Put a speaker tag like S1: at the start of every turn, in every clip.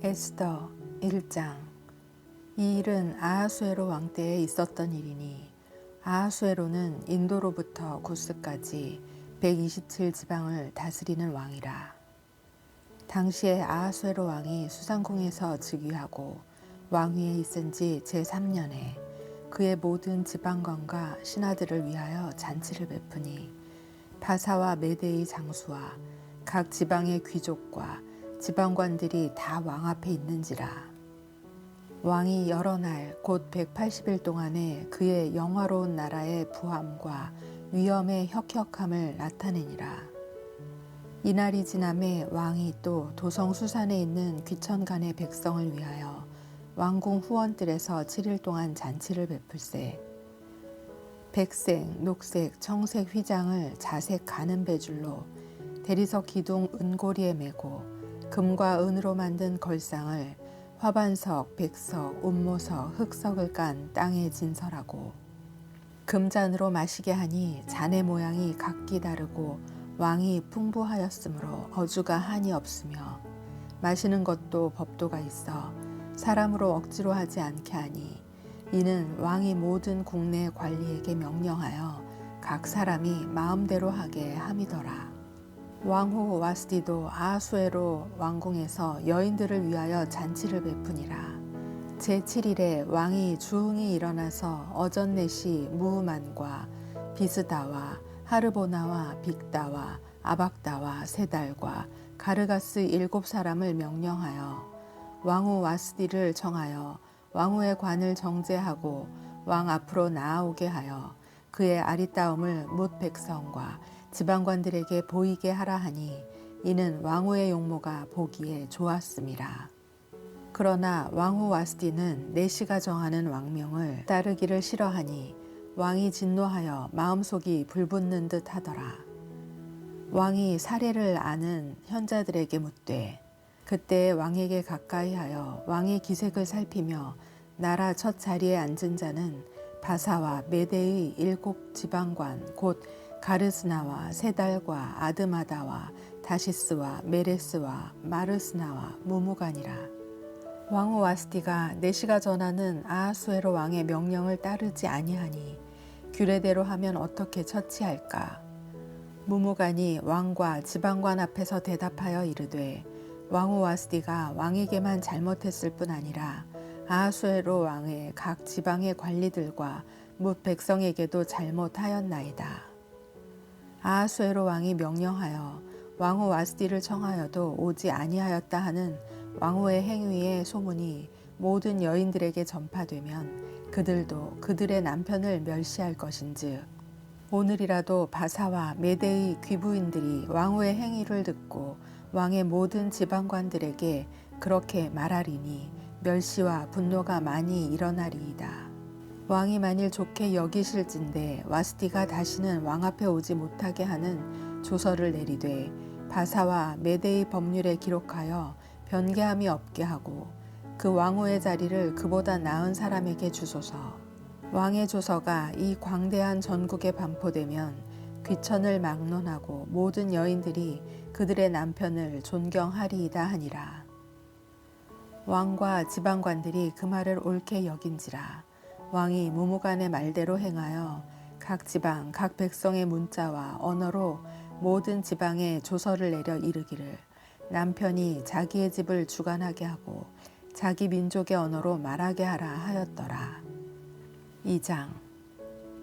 S1: 에스더 1장. 이 일은 아하수에로 왕 때에 있었던 일이니 아하수에로는 인도로부터 구스까지 127지방을 다스리는 왕이라. 당시에 아하수에로 왕이 수상궁에서 즉위하고 왕위에 있은 지 제3년에 그의 모든 지방관과 신하들을 위하여 잔치를 베푸니 바사와 메대의 장수와 각 지방의 귀족과 지방관들이 다 왕 앞에 있는지라. 왕이 여러 날 곧 180일 동안에 그의 영화로운 나라의 부함과 위엄의 혁혁함을 나타내니라. 이날이 지남에 왕이 또 도성수산에 있는 귀천간의 백성을 위하여 왕궁 후원들에서 7일 동안 잔치를 베풀세. 백색, 녹색, 청색 휘장을 자색 가는 배줄로 대리석 기둥 은고리에 메고 금과 은으로 만든 걸상을 화반석, 백석, 운모석, 흑석을 깐 땅에 진설하고 금잔으로 마시게 하니 잔의 모양이 각기 다르고 왕이 풍부하였으므로 어주가 한이 없으며 마시는 것도 법도가 있어 사람으로 억지로 하지 않게 하니 이는 왕이 모든 국내 관리에게 명령하여 각 사람이 마음대로 하게 함이더라. 왕후 와스디도 아하수에로 왕궁에서 여인들을 위하여 잔치를 베푸니라. 제7일에 왕이 주흥이 일어나서 어전넷이 무흐만과 비스다와 하르보나와 빅다와 아박다와 세달과 가르가스 7사람을 명령하여 왕후 와스디를 청하여 왕후의 관을 정제하고 왕 앞으로 나아오게 하여 그의 아리따움을 뭇 백성과 지방관들에게 보이게 하라 하니 이는 왕후의 용모가 보기에 좋았음이라. 그러나 왕후 와스디는 내시가 정하는 왕명을 따르기를 싫어하니 왕이 진노하여 마음속이 불붙는 듯 하더라. 왕이 사례를 아는 현자들에게 묻되 그때 왕에게 가까이 하여 왕의 기색을 살피며 나라 첫 자리에 앉은 자는 바사와 메대의 7지방관 곧 가르스나와 세달과 아드마다와 다시스와 메레스와 마르스나와 무무간이라. 왕후 와스디가 내시가 전하는 아하수에로 왕의 명령을 따르지 아니하니 규례대로 하면 어떻게 처치할까? 무무간이 왕과 지방관 앞에서 대답하여 이르되 왕후 와스디가 왕에게만 잘못했을 뿐 아니라 아하수에로 왕의 각 지방의 관리들과 뭇 백성에게도 잘못하였나이다. 아하수에로 왕이 명령하여 왕후 와스디를 청하여도 오지 아니하였다 하는 왕후의 행위의 소문이 모든 여인들에게 전파되면 그들도 그들의 남편을 멸시할 것인즉 오늘이라도 바사와 메대의 귀부인들이 왕후의 행위를 듣고 왕의 모든 지방관들에게 그렇게 말하리니 멸시와 분노가 많이 일어나리이다. 왕이 만일 좋게 여기실진데 와스디가 다시는 왕 앞에 오지 못하게 하는 조서를 내리되 바사와 메대의 법률에 기록하여 변개함이 없게 하고 그 왕후의 자리를 그보다 나은 사람에게 주소서. 왕의 조서가 이 광대한 전국에 반포되면 귀천을 막론하고 모든 여인들이 그들의 남편을 존경하리이다 하니라. 왕과 지방관들이 그 말을 옳게 여긴지라. 왕이 무무간의 말대로 행하여 각 지방 각 백성의 문자와 언어로 모든 지방에 조서를 내려 이르기를 남편이 자기의 집을 주관하게 하고 자기 민족의 언어로 말하게 하라 하였더라. 2장.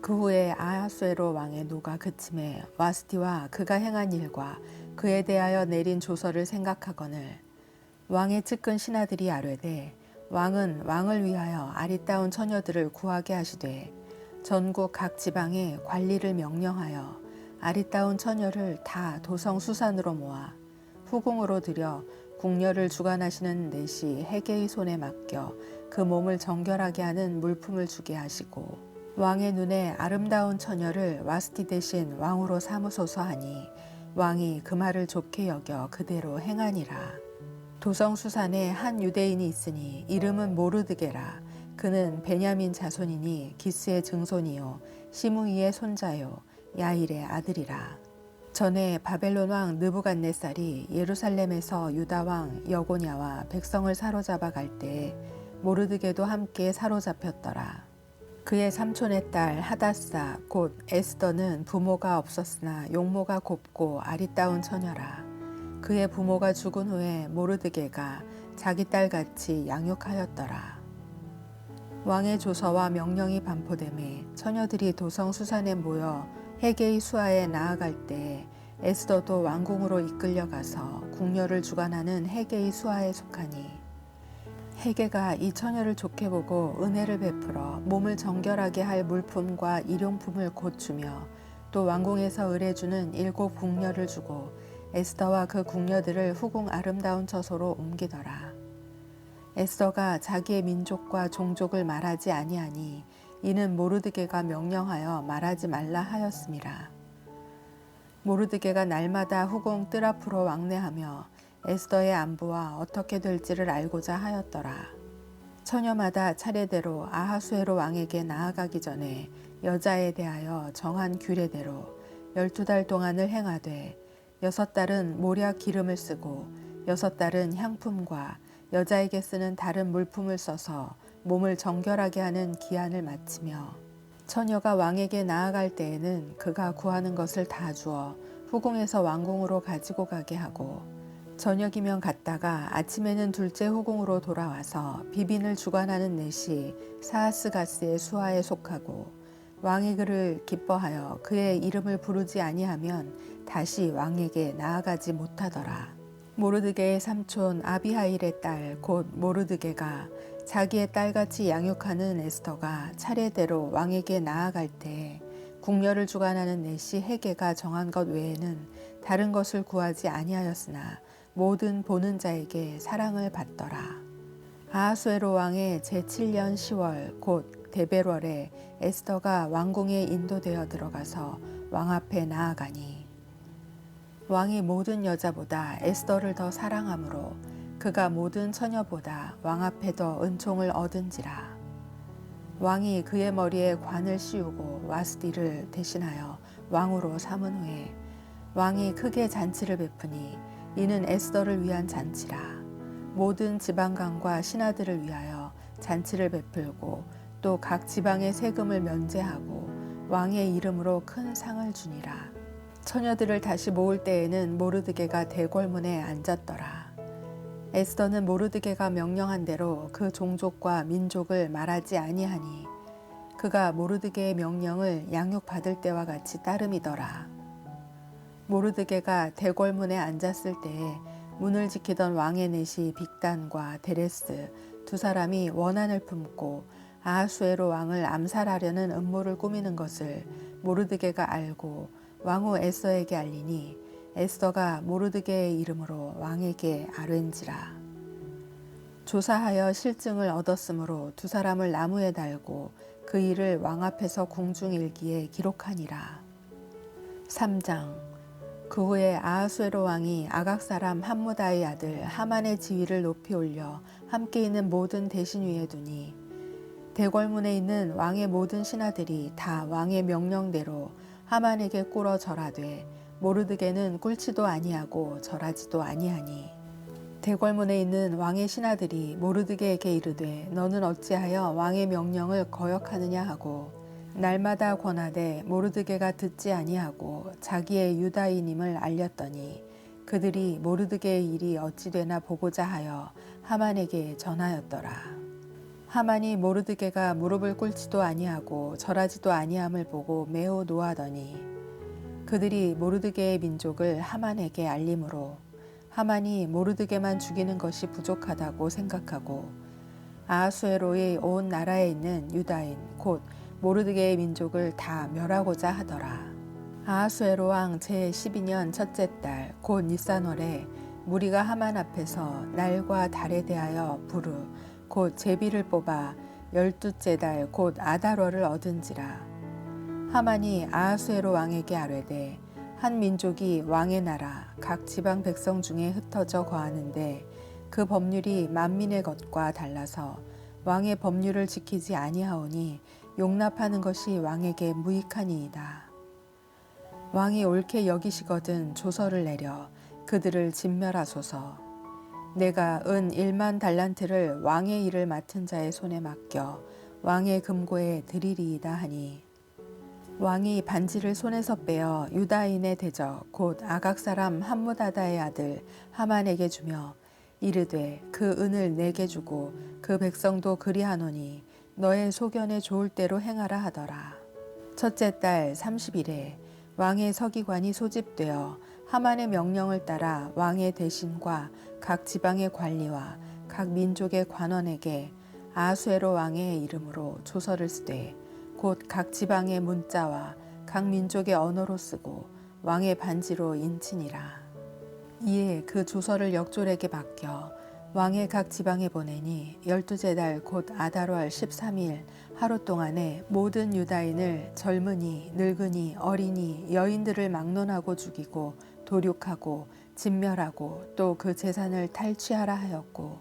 S1: 그 후에 아하수에로 왕의 노가 그침에 와스디와 그가 행한 일과 그에 대하여 내린 조서를 생각하거늘 왕의 측근 신하들이 아뢰되 왕은 왕을 위하여 아리따운 처녀들을 구하게 하시되 전국 각 지방에 관리를 명령하여 아리따운 처녀를 다 도성 수산으로 모아 후궁으로 들여 궁녀를 주관하시는 내시 헤게의 손에 맡겨 그 몸을 정결하게 하는 물품을 주게 하시고 왕의 눈에 아름다운 처녀를 와스디 대신 왕으로 삼으소서 하니 왕이 그 말을 좋게 여겨 그대로 행하니라. 도성수산에 한 유대인이 있으니 이름은 모르드게라. 그는 베냐민 자손이니 기스의 증손이요 시므이의 손자요 야일의 아들이라. 전에 바벨론 왕 느부갓네살이 예루살렘에서 유다 왕 여고냐와 백성을 사로잡아 갈 때 모르드게도 함께 사로잡혔더라. 그의 삼촌의 딸 하다사 곧 에스더는 부모가 없었으나 용모가 곱고 아리따운 처녀라. 그의 부모가 죽은 후에 모르드게가 자기 딸같이 양육하였더라. 왕의 조서와 명령이 반포됨에 처녀들이 도성 수산에 모여 헤게의 수하에 나아갈 때 에스더도 왕궁으로 이끌려가서 궁녀를 주관하는 헤게의 수하에 속하니 헤게가 이 처녀를 좋게 보고 은혜를 베풀어 몸을 정결하게 할 물품과 일용품을 곧 주며 또 왕궁에서 을해주는 7 궁녀를 주고 에스더와 그 궁녀들을 후궁 아름다운 처소로 옮기더라. 에스더가 자기의 민족과 종족을 말하지 아니하니 이는 모르드게가 명령하여 말하지 말라 하였음이라. 모르드게가 날마다 후궁 뜰 앞으로 왕래하며 에스더의 안부와 어떻게 될지를 알고자 하였더라. 처녀마다 차례대로 아하수에로 왕에게 나아가기 전에 여자에 대하여 정한 규례대로 12달 동안을 행하되 6달은 모략 기름을 쓰고 6달은 향품과 여자에게 쓰는 다른 물품을 써서 몸을 정결하게 하는 기한을 마치며 처녀가 왕에게 나아갈 때에는 그가 구하는 것을 다 주어 후궁에서 왕궁으로 가지고 가게 하고 저녁이면 갔다가 아침에는 둘째 후궁으로 돌아와서 비빈을 주관하는 넷이 사하스가스의 수하에 속하고 왕이 그를 기뻐하여 그의 이름을 부르지 아니하면 다시 왕에게 나아가지 못하더라. 모르드게의 삼촌 아비하일의 딸 곧 모르드게가 자기의 딸같이 양육하는 에스더가 차례대로 왕에게 나아갈 때 궁녀를 주관하는 넷이 헤게가 정한 것 외에는 다른 것을 구하지 아니하였으나 모든 보는 자에게 사랑을 받더라. 아하수에로 왕의 제7년 10월 곧 데벨월에 에스더가 왕궁에 인도되어 들어가서 왕 앞에 나아가니 왕이 모든 여자보다 에스더를 더 사랑하므로 그가 모든 처녀보다 왕 앞에 더 은총을 얻은지라. 왕이 그의 머리에 관을 씌우고 와스디를 대신하여 왕으로 삼은 후에 왕이 크게 잔치를 베푸니 이는 에스더를 위한 잔치라. 모든 지방관과 신하들을 위하여 잔치를 베풀고 또 각 지방의 세금을 면제하고 왕의 이름으로 큰 상을 주니라. 처녀들을 다시 모을 때에는 모르드게가 대궐문에 앉았더라. 에스더는 모르드게가 명령한 대로 그 종족과 민족을 말하지 아니하니 그가 모르드게의 명령을 양육받을 때와 같이 따름이더라. 모르드게가 대궐문에 앉았을 때에 문을 지키던 왕의 넷이 빅단과 데레스 두 사람이 원한을 품고 아하수에로 왕을 암살하려는 음모를 꾸미는 것을 모르드게가 알고 왕후 에스더에게 알리니 에스더가 모르드게의 이름으로 왕에게 아뢰ን지라. 조사하여 실증을 얻었으므로 두 사람을 나무에 달고 그 일을 왕 앞에서 공중일기에 기록하니라. 3장. 그 후에 아하수에로 왕이 아각 사람 함무다의 아들 하만의 지위를 높이 올려 함께 있는 모든 대신 위에 두니 대궐문에 있는 왕의 모든 신하들이 다 왕의 명령대로 하만에게 꿇어 절하되 모르드게는 꿇지도 아니하고 절하지도 아니하니 대궐문에 있는 왕의 신하들이 모르드게에게 이르되 너는 어찌하여 왕의 명령을 거역하느냐 하고 날마다 권하되 모르드게가 듣지 아니하고 자기의 유다인임을 알렸더니 그들이 모르드게의 일이 어찌 되나 보고자 하여 하만에게 전하였더라. 하만이 모르드게가 무릎을 꿇지도 아니하고 절하지도 아니함을 보고 매우 노하더니 그들이 모르드게의 민족을 하만에게 알림으로 하만이 모르드게만 죽이는 것이 부족하다고 생각하고 아하수에로의 온 나라에 있는 유다인 곧 모르드게의 민족을 다 멸하고자 하더라. 아하수에로 왕 제12년 첫째 달 곧 니산월에 무리가 하만 앞에서 날과 달에 대하여 부르 곧 제비를 뽑아 12째 달 곧 아달월을 얻은지라. 하만이 아하수에로 왕에게 아뢰되 한 민족이 왕의 나라 각 지방 백성 중에 흩어져 거하는데 그 법률이 만민의 것과 달라서 왕의 법률을 지키지 아니하오니 용납하는 것이 왕에게 무익하니이다. 왕이 옳게 여기시거든 조서를 내려 그들을 진멸하소서. 내가 은 1만 달란트를 왕의 일을 맡은 자의 손에 맡겨 왕의 금고에 드리리이다 하니, 왕이 반지를 손에서 빼어 유다인의 대적 곧 아각 사람 함무다다의 아들 하만에게 주며 이르되 그 은을 내게 주고 그 백성도 그리하노니 너의 소견에 좋을 대로 행하라 하더라. 첫째 달 30일에 왕의 서기관이 소집되어 하만의 명령을 따라 왕의 대신과 각 지방의 관리와 각 민족의 관원에게 아수에로 왕의 이름으로 조서를 쓰되 곧 각 지방의 문자와 각 민족의 언어로 쓰고 왕의 반지로 인치니라. 이에 그 조서를 역졸에게 맡겨 왕의 각 지방에 보내니 12째 달 곧 아다로알 13일 하루 동안에 모든 유다인을 젊은이, 늙은이, 어린이, 여인들을 막론하고 죽이고 도륙하고 진멸하고 또 그 재산을 탈취하라 하였고,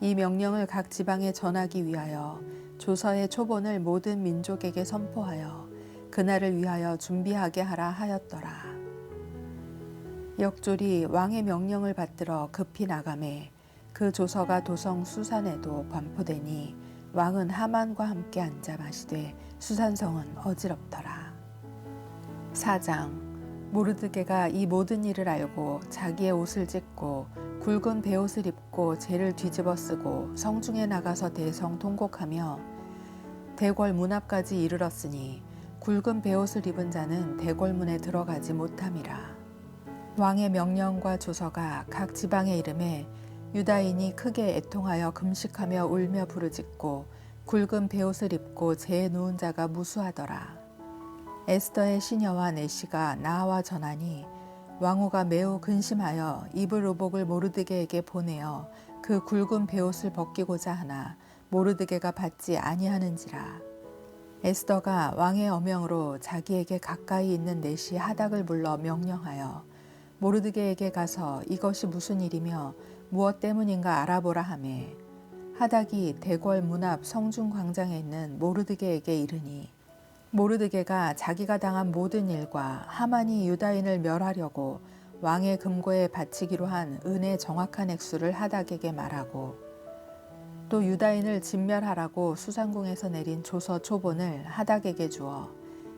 S1: 이 명령을 각 지방에 전하기 위하여 조서의 초본을 모든 민족에게 선포하여 그날을 위하여 준비하게 하라 하였더라. 역졸이 왕의 명령을 받들어 급히 나가매 그 조서가 도성 수산에도 반포되니 왕은 하만과 함께 앉아 마시되 수산성은 어지럽더라. 4장. 모르드게가 이 모든 일을 알고 자기의 옷을 찢고 굵은 베옷을 입고 재를 뒤집어 쓰고 성중에 나가서 대성 통곡하며 대궐 문 앞까지 이르렀으니 굵은 베옷을 입은 자는 대궐문에 들어가지 못함이라. 왕의 명령과 조서가 각 지방에 이름에 유다인이 크게 애통하여 금식하며 울며 부르짖고 굵은 베옷을 입고 재에 누운 자가 무수하더라. 에스더의 시녀와 내시가 나와 전하니 왕후가 매우 근심하여 입을 의복을 모르드게에게 보내어 그 굵은 베옷을 벗기고자 하나 모르드게가 받지 아니하는지라. 에스더가 왕의 어명으로 자기에게 가까이 있는 내시 하닥을 불러 명령하여 모르드게에게 가서 이것이 무슨 일이며 무엇 때문인가 알아보라 하매, 하닥이 대궐 문 앞 성중 광장에 있는 모르드게에게 이르니, 모르드게가 자기가 당한 모든 일과 하만이 유다인을 멸하려고 왕의 금고에 바치기로 한 은의 정확한 액수를 하닥에게 말하고, 또 유다인을 진멸하라고 수상궁에서 내린 조서 초본을 하닥에게 주어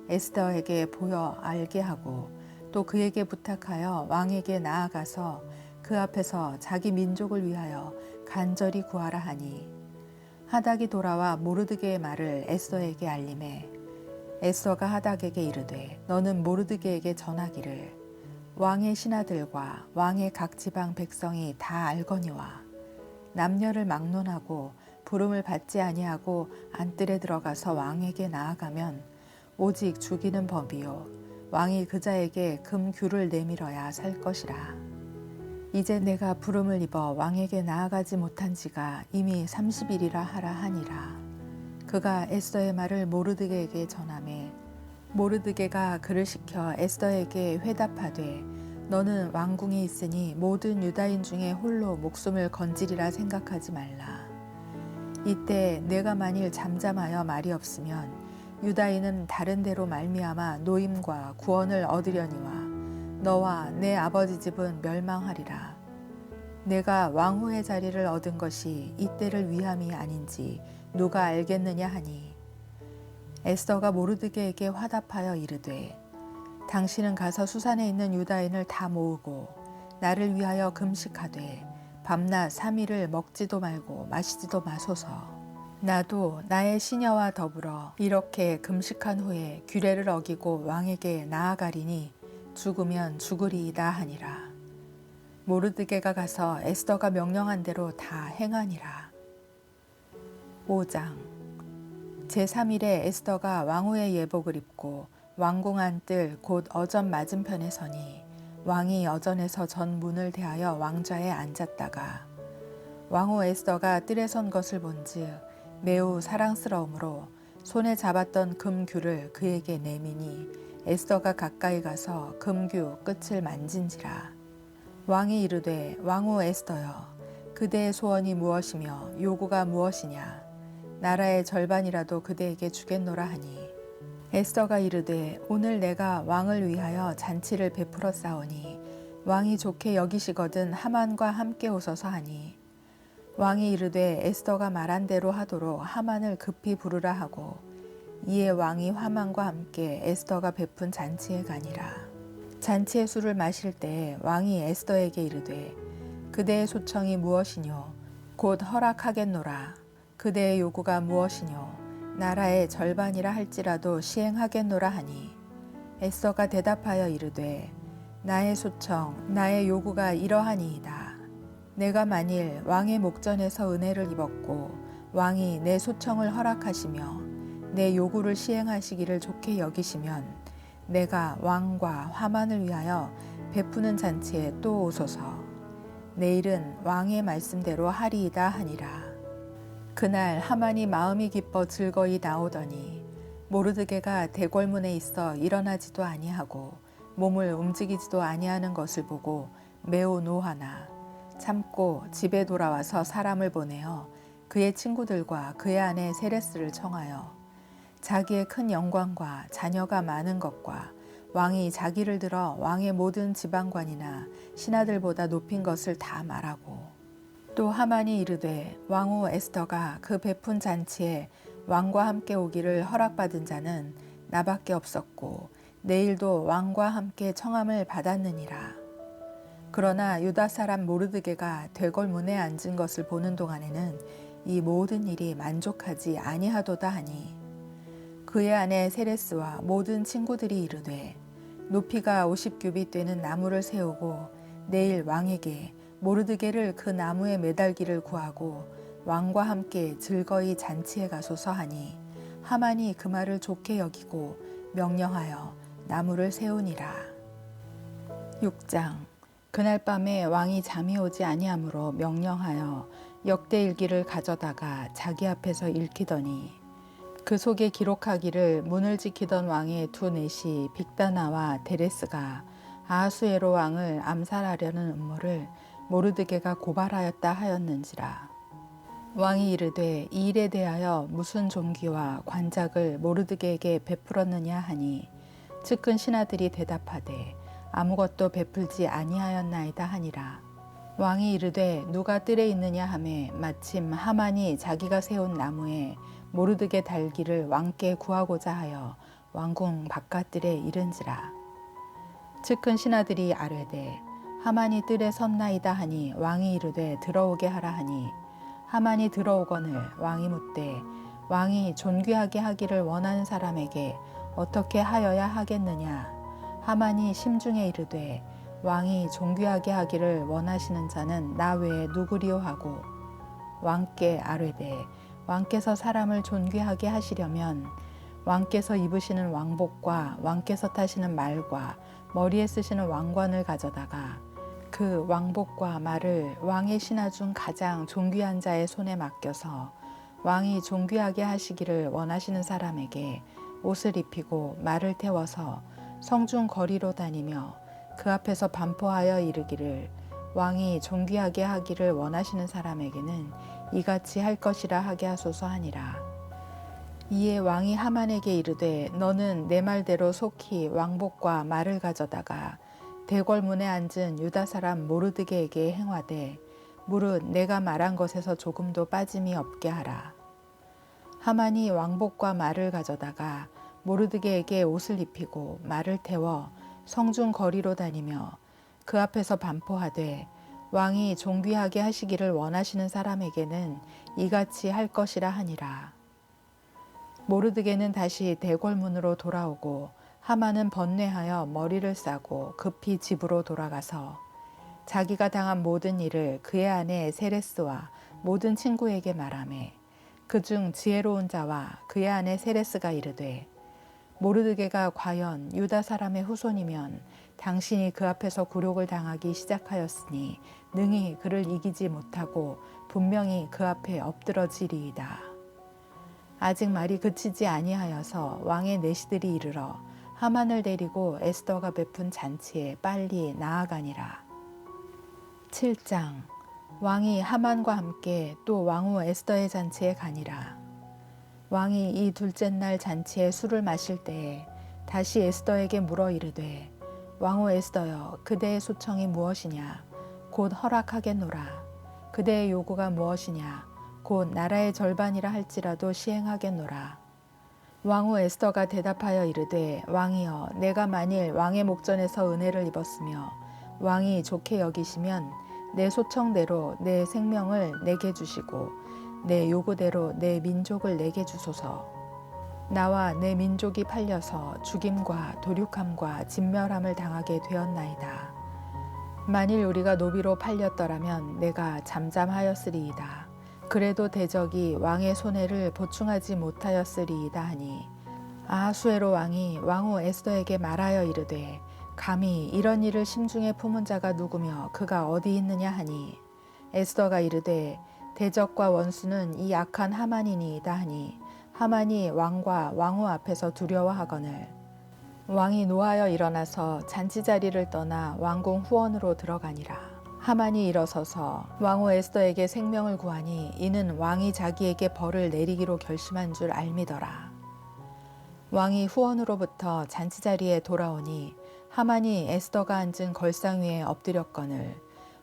S1: 에스더에게 보여 알게 하고, 또 그에게 부탁하여 왕에게 나아가서 그 앞에서 자기 민족을 위하여 간절히 구하라 하니, 하닥이 돌아와 모르드게의 말을 에스더에게 알림해 에스더가 하닥에게 이르되 너는 모르드게에게 전하기를 왕의 신하들과 왕의 각 지방 백성이 다 알거니와 남녀를 막론하고 부름을 받지 아니하고 안뜰에 들어가서 왕에게 나아가면 오직 죽이는 법이요 왕이 그 자에게 금규를 내밀어야 살 것이라. 이제 내가 부름을 입어 왕에게 나아가지 못한 지가 이미 30일이라 하라 하니라. 그가 에스더의 말을 모르드게에게 전하매 모르드게가 그를 시켜 에스더에게 회답하되 너는 왕궁에 있으니 모든 유다인 중에 홀로 목숨을 건지리라 생각하지 말라. 이때 내가 만일 잠잠하여 말이 없으면 유다인은 다른 데로 말미암아 노임과 구원을 얻으려니와 너와 내 아버지 집은 멸망하리라. 내가 왕후의 자리를 얻은 것이 이때를 위함이 아닌지 누가 알겠느냐 하니, 에스더가 모르드게에게 화답하여 이르되 당신은 가서 수산에 있는 유다인을 다 모으고 나를 위하여 금식하되 밤낮 3일을 먹지도 말고 마시지도 마소서. 나도 나의 시녀와 더불어 이렇게 금식한 후에 규례를 어기고 왕에게 나아가리니 죽으면 죽으리이다 하니라. 모르드게가 가서 에스더가 명령한 대로 다 행하니라. 5장. 제3일에 에스더가 왕후의 예복을 입고 왕궁 안뜰 곧 어전 맞은편에 서니 왕이 어전에서 전 문을 대하여 왕좌에 앉았다가 왕후 에스더가 뜰에 선 것을 본즉 매우 사랑스러우므로 손에 잡았던 금규를 그에게 내미니 에스더가 가까이 가서 금규 끝을 만진지라. 왕이 이르되 왕후 에스더여 그대의 소원이 무엇이며 요구가 무엇이냐 나라의 절반이라도 그대에게 주겠노라 하니 에스더가 이르되 오늘 내가 왕을 위하여 잔치를 베풀었사오니 왕이 좋게 여기시거든 하만과 함께 오소서 하니 왕이 이르되 에스더가 말한 대로 하도록 하만을 급히 부르라 하고 이에 왕이 하만과 함께 에스더가 베푼 잔치에 가니라. 잔치의 술을 마실 때 왕이 에스더에게 이르되 그대의 소청이 무엇이뇨 곧 허락하겠노라. 그대의 요구가 무엇이뇨 나라의 절반이라 할지라도 시행하겠노라 하니 에스더가 대답하여 이르되 나의 소청 나의 요구가 이러하니이다. 내가 만일 왕의 목전에서 은혜를 입었고 왕이 내 소청을 허락하시며 내 요구를 시행하시기를 좋게 여기시면 내가 왕과 하만을 위하여 베푸는 잔치에 또 오소서. 내일은 왕의 말씀대로 하리이다 하니라. 그날 하만이 마음이 기뻐 즐거이 나오더니 모르드게가 대궐문에 있어 일어나지도 아니하고 몸을 움직이지도 아니하는 것을 보고 매우 노하나 참고 집에 돌아와서 사람을 보내어 그의 친구들과 그의 아내 세레스를 청하여 자기의 큰 영광과 자녀가 많은 것과 왕이 자기를 들어 왕의 모든 지방관이나 신하들보다 높인 것을 다 말하고 또 하만이 이르되 왕후 에스더가 그 베푼 잔치에 왕과 함께 오기를 허락받은 자는 나밖에 없었고 내일도 왕과 함께 청함을 받았느니라. 그러나 유다 사람 모르드게가 되궐문에 앉은 것을 보는 동안에는 이 모든 일이 만족하지 아니하도다 하니 그의 아내 세레스와 모든 친구들이 이르되 높이가 50규빗 되는 나무를 세우고 내일 왕에게 모르드게를 그 나무에 매달기를 구하고 왕과 함께 즐거이 잔치에 가소서 하니 하만이 그 말을 좋게 여기고 명령하여 나무를 세우니라. 6장. 그날 밤에 왕이 잠이 오지 아니하므로 명령하여 역대일기를 가져다가 자기 앞에서 읽히더니 그 속에 기록하기를 문을 지키던 왕의 두 내시 빅다나와 데레스가 아하수에로 왕을 암살하려는 음모를 모르드게가 고발하였다 하였는지라. 왕이 이르되 이 일에 대하여 무슨 존귀와 관작을 모르드게에게 베풀었느냐 하니 측근 신하들이 대답하되 아무것도 베풀지 아니하였나이다 하니라. 왕이 이르되 누가 뜰에 있느냐 하매 마침 하만이 자기가 세운 나무에 모르드게 달기를 왕께 구하고자 하여 왕궁 바깥뜰에 이른지라. 측근 신하들이 아뢰되 하만이 뜰에 섰나이다 하니 왕이 이르되 들어오게 하라 하니 하만이 들어오거늘 왕이 묻되 왕이 존귀하게 하기를 원하는 사람에게 어떻게 하여야 하겠느냐. 하만이 심중에 이르되 왕이 존귀하게 하기를 원하시는 자는 나 외에 누구리요 하고 왕께 아뢰되 왕께서 사람을 존귀하게 하시려면 왕께서 입으시는 왕복과 왕께서 타시는 말과 머리에 쓰시는 왕관을 가져다가 그 왕복과 말을 왕의 신하 중 가장 존귀한 자의 손에 맡겨서 왕이 존귀하게 하시기를 원하시는 사람에게 옷을 입히고 말을 태워서 성중 거리로 다니며 그 앞에서 반포하여 이르기를 왕이 존귀하게 하기를 원하시는 사람에게는 이같이 할 것이라 하게 하소서 하니라. 이에 왕이 하만에게 이르되 너는 내 말대로 속히 왕복과 말을 가져다가 대궐문에 앉은 유다 사람 모르드게에게 행하되 무릇 내가 말한 것에서 조금도 빠짐이 없게 하라. 하만이 왕복과 말을 가져다가 모르드게에게 옷을 입히고 말을 태워 성중 거리로 다니며 그 앞에서 반포하되 왕이 존귀하게 하시기를 원하시는 사람에게는 이같이 할 것이라 하니라. 모르드게는 다시 대궐문으로 돌아오고 하만은 번뇌하여 머리를 싸고 급히 집으로 돌아가서 자기가 당한 모든 일을 그의 아내 세레스와 모든 친구에게 말하매 그중 지혜로운 자와 그의 아내 세레스가 이르되 모르드게가 과연 유다 사람의 후손이면 당신이 그 앞에서 굴욕을 당하기 시작하였으니 능히 그를 이기지 못하고 분명히 그 앞에 엎드러지리이다. 아직 말이 그치지 아니하여서 왕의 내시들이 이르러 하만을 데리고 에스더가 베푼 잔치에 빨리 나아가니라. 7장. 왕이 하만과 함께 또 왕후 에스더의 잔치에 가니라. 왕이 이 둘째 날 잔치에 술을 마실 때에 다시 에스더에게 물어 이르되 왕후 에스더여 그대의 소청이 무엇이냐 곧 허락하겠노라. 그대의 요구가 무엇이냐 곧 나라의 절반이라 할지라도 시행하겠노라. 왕후 에스더가 대답하여 이르되 왕이여 내가 만일 왕의 목전에서 은혜를 입었으며 왕이 좋게 여기시면 내 소청대로 내 생명을 내게 주시고 내 요구대로 내 민족을 내게 주소서. 나와 내 민족이 팔려서 죽임과 도륙함과 진멸함을 당하게 되었나이다. 만일 우리가 노비로 팔렸더라면 내가 잠잠하였으리이다. 그래도 대적이 왕의 손해를 보충하지 못하였으리이다 하니 아하수에로 왕이 왕후 에스더에게 말하여 이르되 감히 이런 일을 심중에 품은 자가 누구며 그가 어디 있느냐 하니 에스더가 이르되 대적과 원수는 이 악한 하만이니이다 하니 하만이 왕과 왕후 앞에서 두려워하거늘 왕이 노하여 일어나서 잔치자리를 떠나 왕궁 후원으로 들어가니라. 하만이 일어서서 왕후 에스더에게 생명을 구하니 이는 왕이 자기에게 벌을 내리기로 결심한 줄 알미더라. 왕이 후원으로부터 잔치자리에 돌아오니 하만이 에스더가 앉은 걸상 위에 엎드렸거늘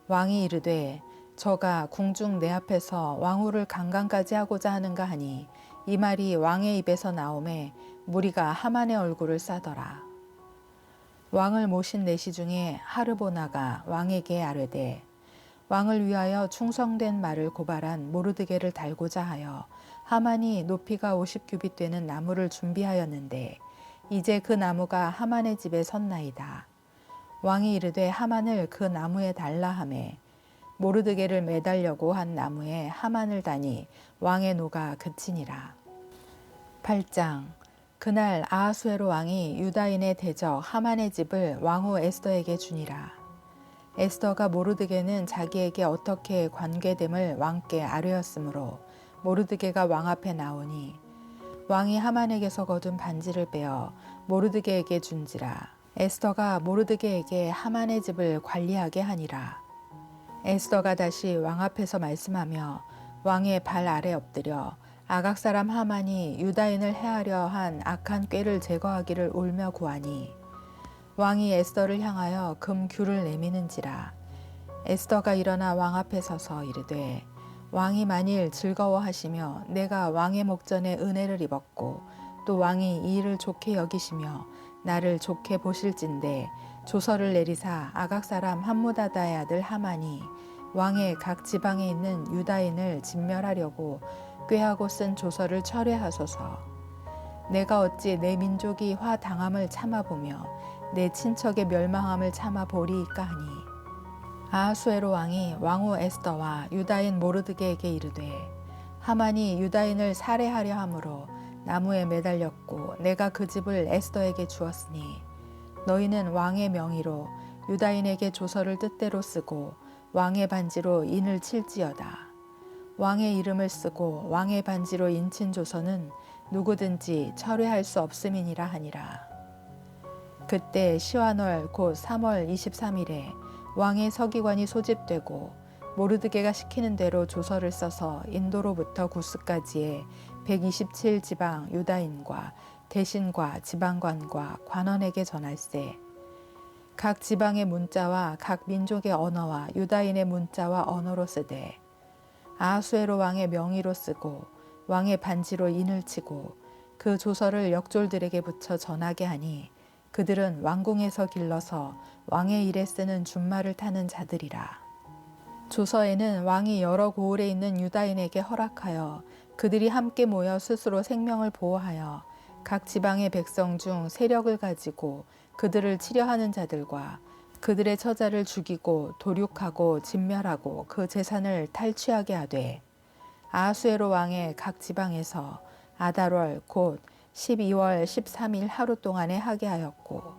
S1: 왕이 이르되 저가 궁중 내 앞에서 왕후를 강간까지 하고자 하는가 하니 이 말이 왕의 입에서 나오매 무리가 하만의 얼굴을 싸더라. 왕을 모신 내시 중에 하르보나가 왕에게 아뢰되 왕을 위하여 충성된 말을 고발한 모르드게를 달고자 하여 하만이 높이가 50규빗 되는 나무를 준비하였는데 이제 그 나무가 하만의 집에 섰나이다. 왕이 이르되 하만을 그 나무에 달라 하매 모르드게를 매달려고 한 나무에 하만을 다니 왕의 노가 그치니라. 8장. 그날 아하수에로 왕이 유다인의 대적 하만의 집을 왕후 에스더에게 주니라. 에스더가 모르드게는 자기에게 어떻게 관계됨을 왕께 아뢰었으므로 모르드게가 왕 앞에 나오니 왕이 하만에게서 거둔 반지를 빼어 모르드게에게 준지라. 에스더가 모르드게에게 하만의 집을 관리하게 하니라. 에스더가 다시 왕 앞에서 말씀하며 왕의 발 아래 엎드려 아각 사람 하만이 유다인을 해하려 한 악한 꾀를 제거하기를 울며 구하니 왕이 에스더를 향하여 금규를 내미는지라. 에스더가 일어나 왕 앞에 서서 이르되 왕이 만일 즐거워하시며 내가 왕의 목전에 은혜를 입었고 또 왕이 이 일을 좋게 여기시며 나를 좋게 보실진대 조서를 내리사 아각 사람 함무다다의 아들 하만이 왕의 각 지방에 있는 유다인을 진멸하려고 꾀하고 쓴 조서를 철회하소서. 내가 어찌 내 민족이 화 당함을 참아보며 내 친척의 멸망함을 참아보리이까 하니 아하수에로 왕이 왕후 에스더와 유다인 모르드게에게 이르되 하만이 유다인을 살해하려 함으로 나무에 매달렸고 내가 그 집을 에스더에게 주었으니 너희는 왕의 명의로 유다인에게 조서를 뜻대로 쓰고 왕의 반지로 인을 칠지어다. 왕의 이름을 쓰고 왕의 반지로 인친 조서는 누구든지 철회할 수 없음이니라 하니라. 그때 시완월 곧 3월 23일에 왕의 서기관이 소집되고 모르드게가 시키는 대로 조서를 써서 인도로부터 구스까지의 127지방 유다인과 대신과 지방관과 관원에게 전할세. 각 지방의 문자와 각 민족의 언어와 유다인의 문자와 언어로 쓰되 아하수에로 왕의 명의로 쓰고 왕의 반지로 인을 치고 그 조서를 역졸들에게 붙여 전하게 하니 그들은 왕궁에서 길러서 왕의 일에 쓰는 준말을 타는 자들이라. 조서에는 왕이 여러 고을에 있는 유다인에게 허락하여 그들이 함께 모여 스스로 생명을 보호하여 각 지방의 백성 중 세력을 가지고 그들을 치려하는 자들과 그들의 처자를 죽이고 도륙하고 진멸하고 그 재산을 탈취하게 하되 아하수에로 왕의 각 지방에서 아달월 곧 12월 13일 하루 동안에 하게 하였고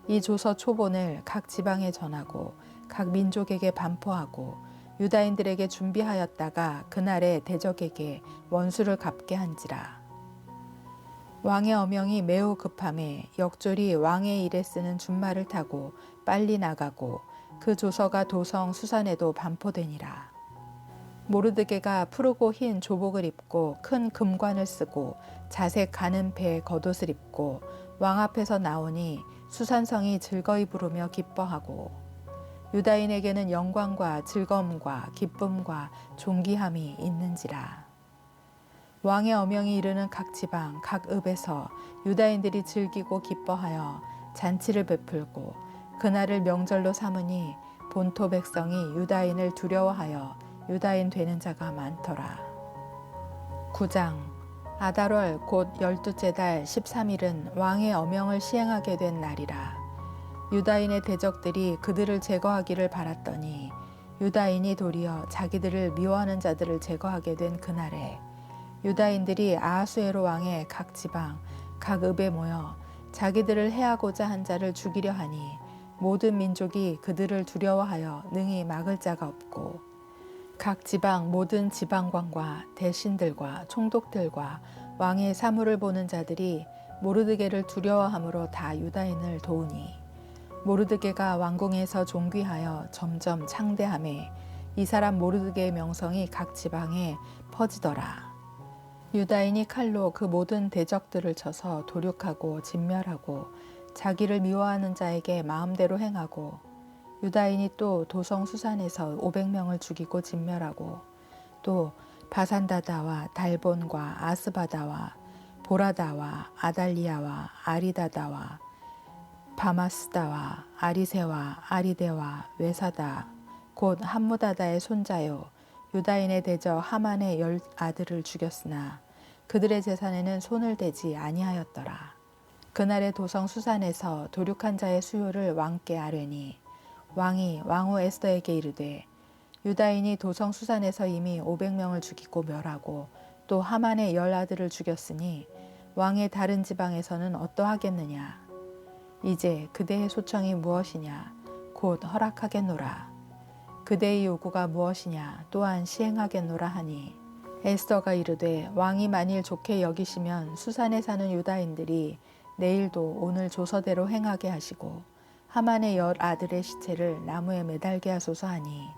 S1: 이 조서 초본을 각 지방에 전하고 각 민족에게 반포하고 유다인들에게 준비하였다가 그날에 대적에게 원수를 갚게 한지라. 왕의 어명이 매우 급함에 역졸이 왕의 일에 쓰는 준말을 타고 빨리 나가고 그 조서가 도성 수산에도 반포되니라. 모르드게가 푸르고 흰 조복을 입고 큰 금관을 쓰고 자색 가는 배에 겉옷을 입고 왕 앞에서 나오니 수산성이 즐거이 부르며 기뻐하고 유다인에게는 영광과 즐거움과 기쁨과 존귀함이 있는지라. 왕의 어명이 이르는 각 지방 각 읍에서 유다인들이 즐기고 기뻐하여 잔치를 베풀고 그날을 명절로 삼으니 본토 백성이 유다인을 두려워하여 유다인 되는 자가 많더라. 9장 아달월 곧 12째 달 13일은 왕의 어명을 시행하게 된 날이라. 유다인의 대적들이 그들을 제거하기를 바랐더니 유다인이 도리어 자기들을 미워하는 자들을 제거하게 된 그날에 유다인들이 아하수에로 왕의 각 지방 각 읍에 모여 자기들을 해하고자 한 자를 죽이려 하니 모든 민족이 그들을 두려워하여 능히 막을 자가 없고 각 지방 모든 지방관과 대신들과 총독들과 왕의 사물을 보는 자들이 모르드게를 두려워함으로 다 유다인을 도우니 모르드게가 왕궁에서 존귀하여 점점 창대하매 이 사람 모르드게의 명성이 각 지방에 퍼지더라. 유다인이 칼로 그 모든 대적들을 쳐서 도륙하고 진멸하고 자기를 미워하는 자에게 마음대로 행하고 유다인이 또 도성 수산에서 500명을 죽이고 진멸하고 또 바산다다와 달본과 아스바다와 보라다와 아달리아와 아리다다와 바마스다와 아리세와 아리데와 외사다 곧 함무다다의 손자요 유다인의 대적 하만의 10 아들을 죽였으나 그들의 재산에는 손을 대지 아니하였더라. 그날의 도성 수산에서 도륙한 자의 수요를 왕께 아뢰니 왕이 왕후 에스더에게 이르되 유다인이 도성 수산에서 이미 500명을 죽이고 멸하고 또 하만의 10 아들을 죽였으니 왕의 다른 지방에서는 어떠하겠느냐. 이제 그대의 소청이 무엇이냐. 곧 허락하겠노라. 그대의 요구가 무엇이냐 또한 시행하겠노라 하니 에스더가 이르되 왕이 만일 좋게 여기시면 수산에 사는 유다인들이 내일도 오늘 조서대로 행하게 하시고 하만의 10 아들의 시체를 나무에 매달게 하소서 하니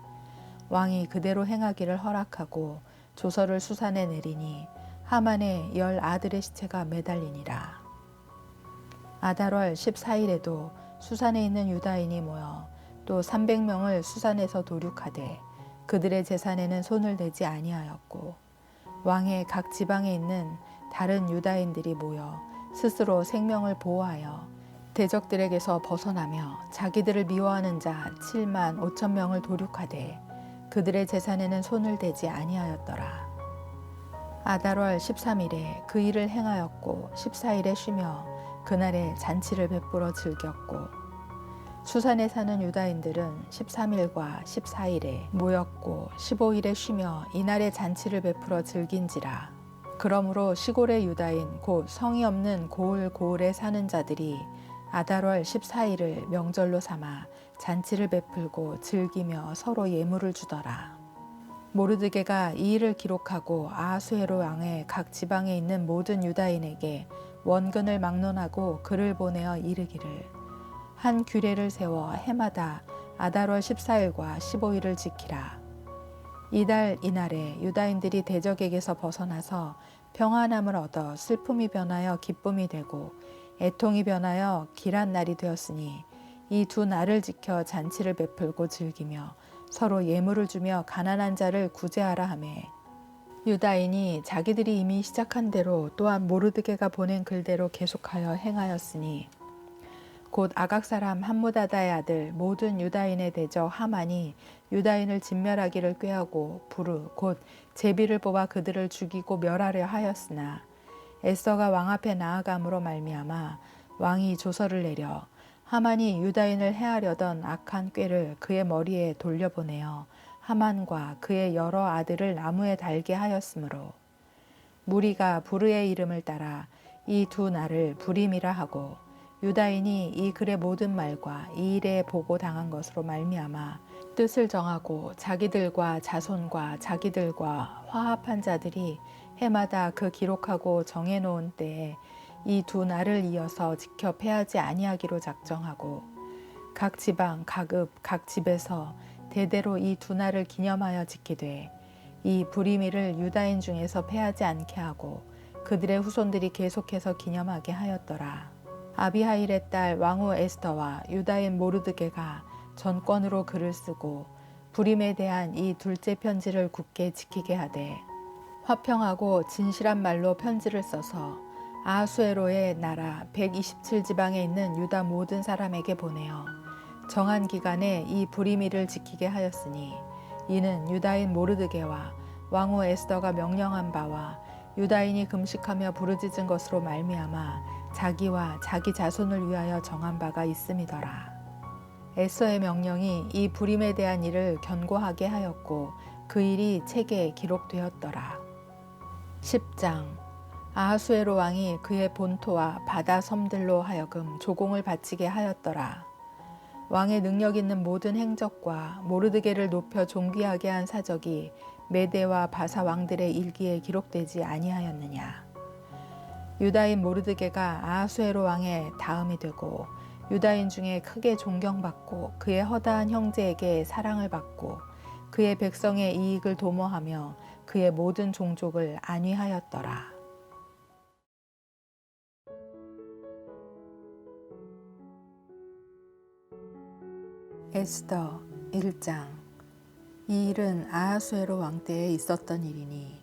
S1: 왕이 그대로 행하기를 허락하고 조서를 수산에 내리니 하만의 10 아들의 시체가 매달리니라. 아달월 14일에도 수산에 있는 유다인이 모여 또 300명을 수산에서 도륙하되 그들의 재산에는 손을 대지 아니하였고 왕의 각 지방에 있는 다른 유다인들이 모여 스스로 생명을 보호하여 대적들에게서 벗어나며 자기들을 미워하는 자 7만 5천 명을 도륙하되 그들의 재산에는 손을 대지 아니하였더라. 아달월 13일에 그 일을 행하였고 14일에 쉬며 그날에 잔치를 베풀어 즐겼고 수산에 사는 유다인들은 13일과 14일에 모였고 15일에 쉬며 이날의 잔치를 베풀어 즐긴지라. 그러므로 시골의 유다인 곧 성이 없는 고을에 사는 자들이 아달월 14일을 명절로 삼아 잔치를 베풀고 즐기며 서로 예물을 주더라. 모르드게가 이 일을 기록하고 아하수에로 왕의 각 지방에 있는 모든 유다인에게 원근을 막론하고 글을 보내어 이르기를 한 규례를 세워 해마다 아달월 14일과 15일을 지키라. 이달 이날에 유다인들이 대적에게서 벗어나서 평안함을 얻어 슬픔이 변하여 기쁨이 되고 애통이 변하여 길한 날이 되었으니 이 두 날을 지켜 잔치를 베풀고 즐기며 서로 예물을 주며 가난한 자를 구제하라 하매 유다인이 자기들이 이미 시작한 대로 또한 모르드게가 보낸 글대로 계속하여 행하였으니 곧 아각 사람 함무다다의 아들 모든 유다인의 대적 하만이 유다인을 진멸하기를 꾀하고 부르 곧 제비를 뽑아 그들을 죽이고 멸하려 하였으나 에스더가 왕 앞에 나아감으로 말미암아 왕이 조서를 내려 하만이 유다인을 해하려던 악한 꾀를 그의 머리에 돌려보내어 하만과 그의 여러 아들을 나무에 달게 하였으므로 무리가 부르의 이름을 따라 이 두 날을 부림이라 하고 유다인이 이 글의 모든 말과 이 일에 보고 당한 것으로 말미암아 뜻을 정하고 자기들과 자손과 자기들과 화합한 자들이 해마다 그 기록하고 정해놓은 때에 이 두 날을 이어서 지켜 패하지 아니하기로 작정하고 각 지방 각 읍 각 집에서 대대로 이 두 날을 기념하여 지키되 이 불임이를 유다인 중에서 패하지 않게 하고 그들의 후손들이 계속해서 기념하게 하였더라. 아비하일의 딸 왕후 에스더와 유다인 모르드게가 전권으로 글을 쓰고 불임에 대한 이 둘째 편지를 굳게 지키게 하되 화평하고 진실한 말로 편지를 써서 아하수에로의 나라 127지방에 있는 유다 모든 사람에게 보내어 정한 기간에 이 불임일을 지키게 하였으니 이는 유다인 모르드게와 왕후 에스더가 명령한 바와 유다인이 금식하며 부르짖은 것으로 말미암아 자기와 자기 자손을 위하여 정한 바가 있음이더라. 에스더의 명령이 이 불임에 대한 일을 견고하게 하였고 그 일이 책에 기록되었더라. 10장. 아하수에로 왕이 그의 본토와 바다 섬들로 하여금 조공을 바치게 하였더라. 왕의 능력 있는 모든 행적과 모르드게를 높여 존귀하게 한 사적이 메대와 바사 왕들의 일기에 기록되지 아니하였느냐. 유다인 모르드게가 아하수에로 왕의 다음이 되고 유다인 중에 크게 존경받고 그의 허다한 형제에게 사랑을 받고 그의 백성의 이익을 도모하며 그의 모든 종족을 안위하였더라. 에스더 1장. 이 일은 아하수에로 왕 때에 있었던 일이니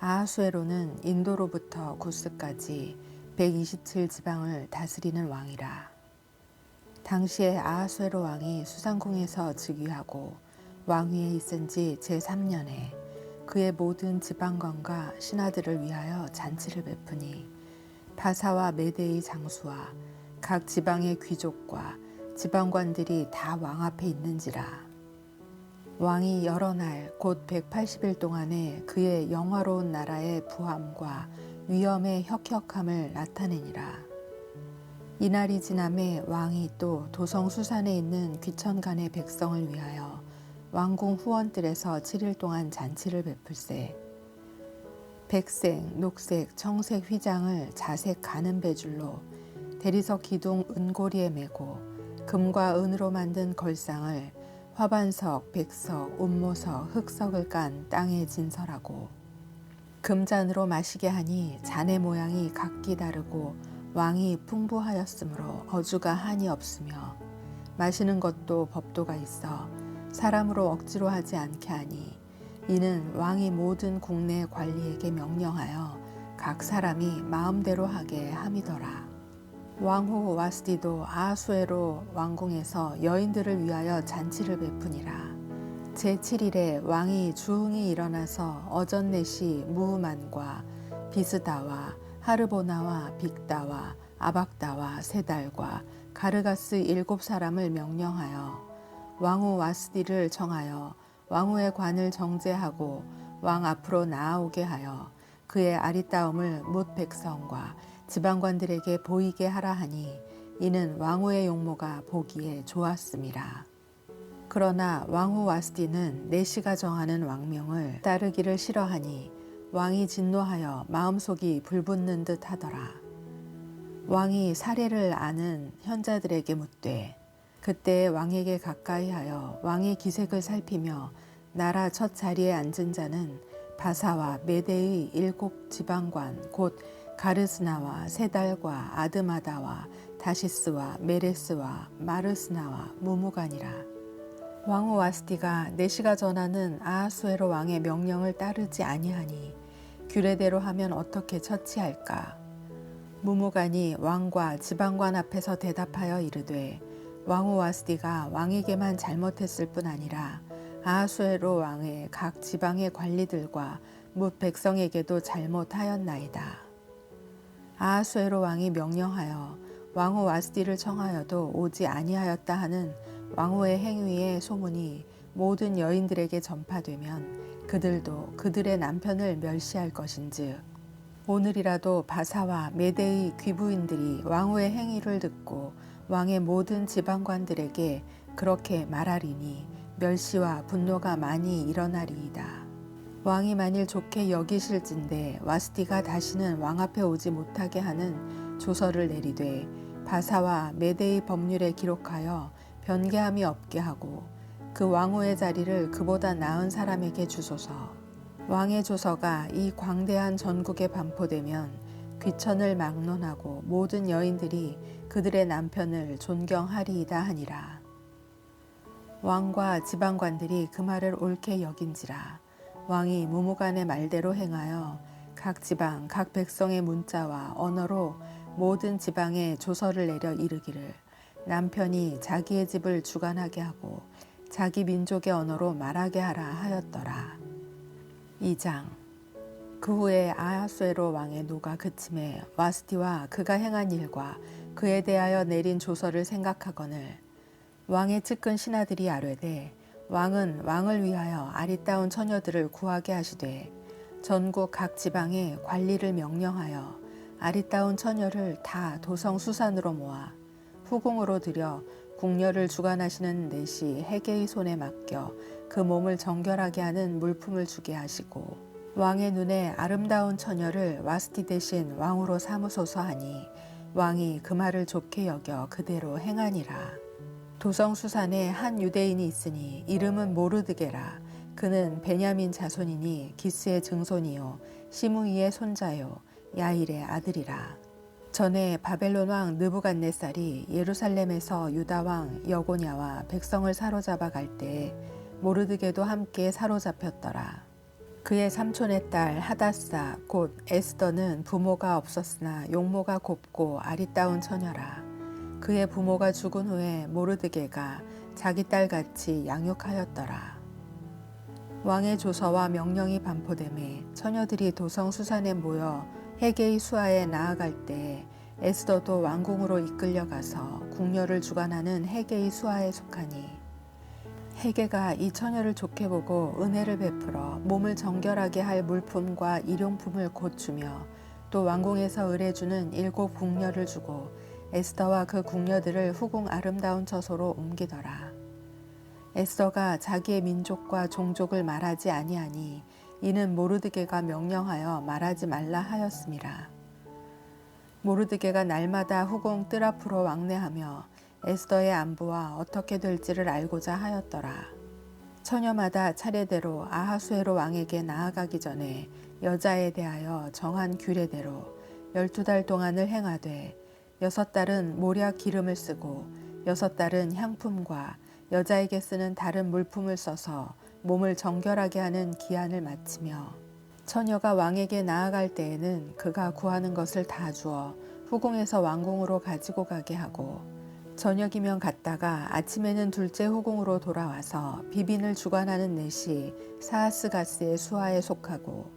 S1: 아하수에로는 인도로부터 구스까지 127지방을 다스리는 왕이라. 당시에 아하수에로 왕이 수상궁에서 즉위하고 왕위에 있은 지 제3년에 그의 모든 지방관과 신하들을 위하여 잔치를 베푸니 바사와 메대의 장수와 각 지방의 귀족과 지방관들이 다 왕 앞에 있는지라. 왕이 여러 날 곧 180일 동안에 그의 영화로운 나라의 부함과 위엄의 혁혁함을 나타내니라. 이날이 지남에 왕이 또 도성 수산에 있는 귀천간의 백성을 위하여 왕궁 후원들에서 7일 동안 잔치를 베풀세. 백색, 녹색, 청색 휘장을 자색 가는 배줄로 대리석 기둥 은고리에 메고 금과 은으로 만든 걸상을 화반석, 백석, 운모석, 흑석을 깐 땅에 진설하고 금잔으로 마시게 하니 잔의 모양이 각기 다르고 왕이 풍부하였으므로 어주가 한이 없으며 마시는 것도 법도가 있어 사람으로 억지로 하지 않게 하니 이는 왕이 모든 국내 관리에게 명령하여 각 사람이 마음대로 하게 함이더라. 왕후 와스디도 아하수에로 왕궁에서 여인들을 위하여 잔치를 베푸니라. 제7일에 왕이 주흥이 일어나서 어전넷이 무흐만과 비스다와 하르보나와 빅다와 아박다와 세달과 가르가스 7사람을 명령하여 왕후 와스디를 청하여 왕후의 관을 정제하고 왕 앞으로 나아오게 하여 그의 아리따움을 뭇 백성과 지방관들에게 보이게 하라 하니 이는 왕후의 용모가 보기에 좋았음이라. 그러나 왕후 와스디는 내시가 정하는 왕명을 따르기를 싫어하니 왕이 진노하여 마음속이 불붙는 듯 하더라. 왕이 사례를 아는 현자들에게 묻되 그때 왕에게 가까이 하여 왕의 기색을 살피며 나라 첫 자리에 앉은 자는 바사와 메대의 7지방관 곧 가르스나와 세달과 아드마다와 다시스와 메레스와 마르스나와 무무간이라. 왕후 와스디가 내시가 전하는 아하수에로 왕의 명령을 따르지 아니하니 규례대로 하면 어떻게 처치할까? 무무간이 왕과 지방관 앞에서 대답하여 이르되 왕후 와스디가 왕에게만 잘못했을 뿐 아니라 아하수에로 왕의 각 지방의 관리들과 뭇 백성에게도 잘못하였나이다. 아하수에로 왕이 명령하여 왕후 와스디를 청하여도 오지 아니하였다 하는 왕후의 행위의 소문이 모든 여인들에게 전파되면 그들도 그들의 남편을 멸시할 것인즉 오늘이라도 바사와 메대의 귀부인들이 왕후의 행위를 듣고 왕의 모든 지방관들에게 그렇게 말하리니 멸시와 분노가 많이 일어나리이다. 왕이 만일 좋게 여기실진대 와스디가 다시는 왕 앞에 오지 못하게 하는 조서를 내리되 바사와 메대의 법률에 기록하여 변개함이 없게 하고 그 왕후의 자리를 그보다 나은 사람에게 주소서. 왕의 조서가 이 광대한 전국에 반포되면 귀천을 막론하고 모든 여인들이 그들의 남편을 존경하리이다 하니라. 왕과 지방관들이 그 말을 옳게 여긴지라. 왕이 무무간의 말대로 행하여 각 지방 각 백성의 문자와 언어로 모든 지방에 조서를 내려 이르기를 남편이 자기의 집을 주관하게 하고 자기 민족의 언어로 말하게 하라 하였더라. 2장. 그 후에 아하수에로 왕의 노가 그침에 와스티와 그가 행한 일과 그에 대하여 내린 조서를 생각하거늘 왕의 측근 신하들이 아뢰되 왕은 왕을 위하여 아리따운 처녀들을 구하게 하시되 전국 각 지방에 관리를 명령하여 아리따운 처녀를 다 도성 수산으로 모아 후궁으로 들여 궁녀를 주관하시는 내시 헤게의 손에 맡겨 그 몸을 정결하게 하는 물품을 주게 하시고 왕의 눈에 아름다운 처녀를 와스티 대신 왕으로 삼으소서 하니 왕이 그 말을 좋게 여겨 그대로 행하니라. 도성 수산에 한 유대인이 있으니 이름은 모르드게라. 그는 베냐민 자손이니 기스의 증손이요 시므이의 손자요 야일의 아들이라. 전에 바벨론 왕 느부갓네살이 예루살렘에서 유다 왕 여고냐와 백성을 사로잡아 갈 때에 모르드게도 함께 사로잡혔더라. 그의 삼촌의 딸 하다사 곧 에스더는 부모가 없었으나 용모가 곱고 아리따운 처녀라. 그의 부모가 죽은 후에 모르드게가 자기 딸같이 양육하였더라. 왕의 조서와 명령이 반포되매 처녀들이 도성 수산에 모여 헤게의 수하에 나아갈 때에 에스더도 왕궁으로 이끌려가서 궁녀를 주관하는 헤게의 수하에 속하니 헤게가 이 처녀를 좋게 보고 은혜를 베풀어 몸을 정결하게 할 물품과 일용품을 곧 주며 또 왕궁에서 을해주는 7 궁녀를 주고 에스더와 그 궁녀들을 후궁 아름다운 처소로 옮기더라. 에스더가 자기의 민족과 종족을 말하지 아니하니 이는 모르드게가 명령하여 말하지 말라 하였음이라. 모르드게가 날마다 후궁 뜰 앞으로 왕래하며 에스더의 안부와 어떻게 될지를 알고자 하였더라. 처녀마다 차례대로 아하수에로 왕에게 나아가기 전에 여자에 대하여 정한 규례대로 12달 동안을 행하되 6달은 모략 기름을 쓰고 6달은 향품과 여자에게 쓰는 다른 물품을 써서 몸을 정결하게 하는 기한을 마치며 처녀가 왕에게 나아갈 때에는 그가 구하는 것을 다 주어 후궁에서 왕궁으로 가지고 가게 하고 저녁이면 갔다가 아침에는 둘째 후궁으로 돌아와서 비빈을 주관하는 넷이 사하스가스의 수하에 속하고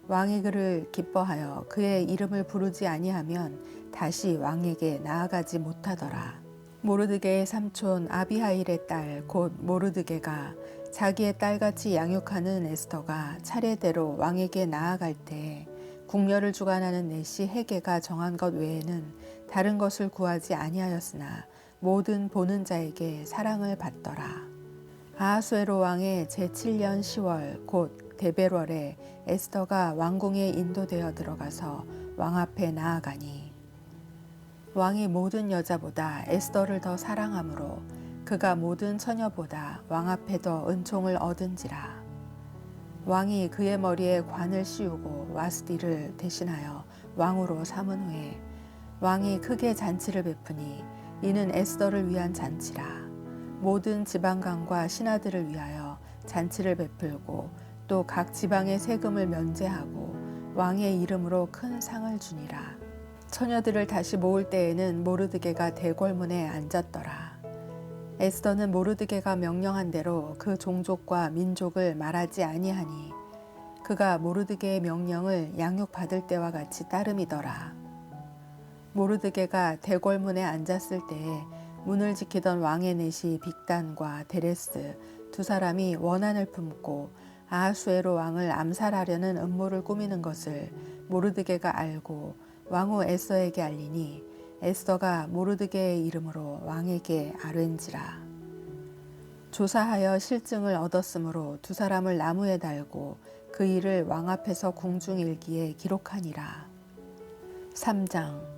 S1: 왕이 그를 기뻐하여 그의 이름을 부르지 아니하면 다시 왕에게 나아가지 못하더라. 모르드게의 삼촌 아비하일의 딸 곧 모르드게가 자기의 딸같이 양육하는 에스더가 차례대로 왕에게 나아갈 때 궁녀를 주관하는 넷이 헤게가 정한 것 외에는 다른 것을 구하지 아니하였으나 모든 보는 자에게 사랑을 받더라. 아하수에로 왕의 제7년 10월 곧 데벨월에 에스더가 왕궁에 인도되어 들어가서 왕 앞에 나아가니 왕이 모든 여자보다 에스더를 더 사랑하므로 그가 모든 처녀보다 왕 앞에 더 은총을 얻은지라. 왕이 그의 머리에 관을 씌우고 와스디를 대신하여 왕으로 삼은 후에 왕이 크게 잔치를 베푸니 이는 에스더를 위한 잔치라. 모든 지방관과 신하들을 위하여 잔치를 베풀고 또 각 지방의 세금을 면제하고 왕의 이름으로 큰 상을 주니라. 처녀들을 다시 모을 때에는 모르드게가 대궐문에 앉았더라. 에스더는 모르드게가 명령한 대로 그 종족과 민족을 말하지 아니하니 그가 모르드게의 명령을 양육받을 때와 같이 따름이더라. 모르드게가 대궐문에 앉았을 때에 문을 지키던 왕의 넷이 빅단과 데레스 두 사람이 원한을 품고 아하수에로 왕을 암살하려는 음모를 꾸미는 것을 모르드게가 알고 왕후 에스더에게 알리니 에스더가 모르드게의 이름으로 왕에게 아뢰인지라. 조사하여 실증을 얻었으므로 두 사람을 나무에 달고 그 일을 왕 앞에서 공중일기에 기록하니라. 3장.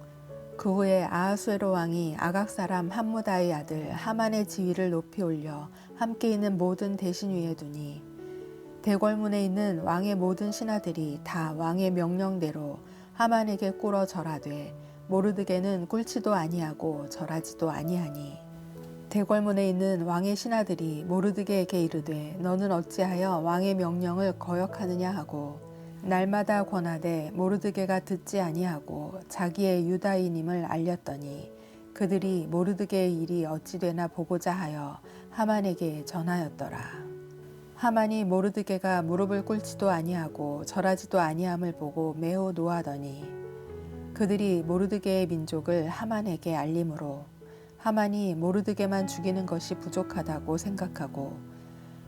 S1: 그 후에 아하수에로 왕이 아각 사람 함무다의 아들 하만의 지위를 높이 올려 함께 있는 모든 대신 위에 두니 대궐문에 있는 왕의 모든 신하들이 다 왕의 명령대로 하만에게 꿇어 절하되 모르드게는 꿇지도 아니하고 절하지도 아니하니 대궐문에 있는 왕의 신하들이 모르드게에게 이르되 너는 어찌하여 왕의 명령을 거역하느냐 하고 날마다 권하되 모르드게가 듣지 아니하고 자기의 유다인임을 알렸더니 그들이 모르드게의 일이 어찌 되나 보고자 하여 하만에게 전하였더라. 하만이 모르드게가 무릎을 꿇지도 아니하고 절하지도 아니함을 보고 매우 노하더니 그들이 모르드게의 민족을 하만에게 알림으로 하만이 모르드게만 죽이는 것이 부족하다고 생각하고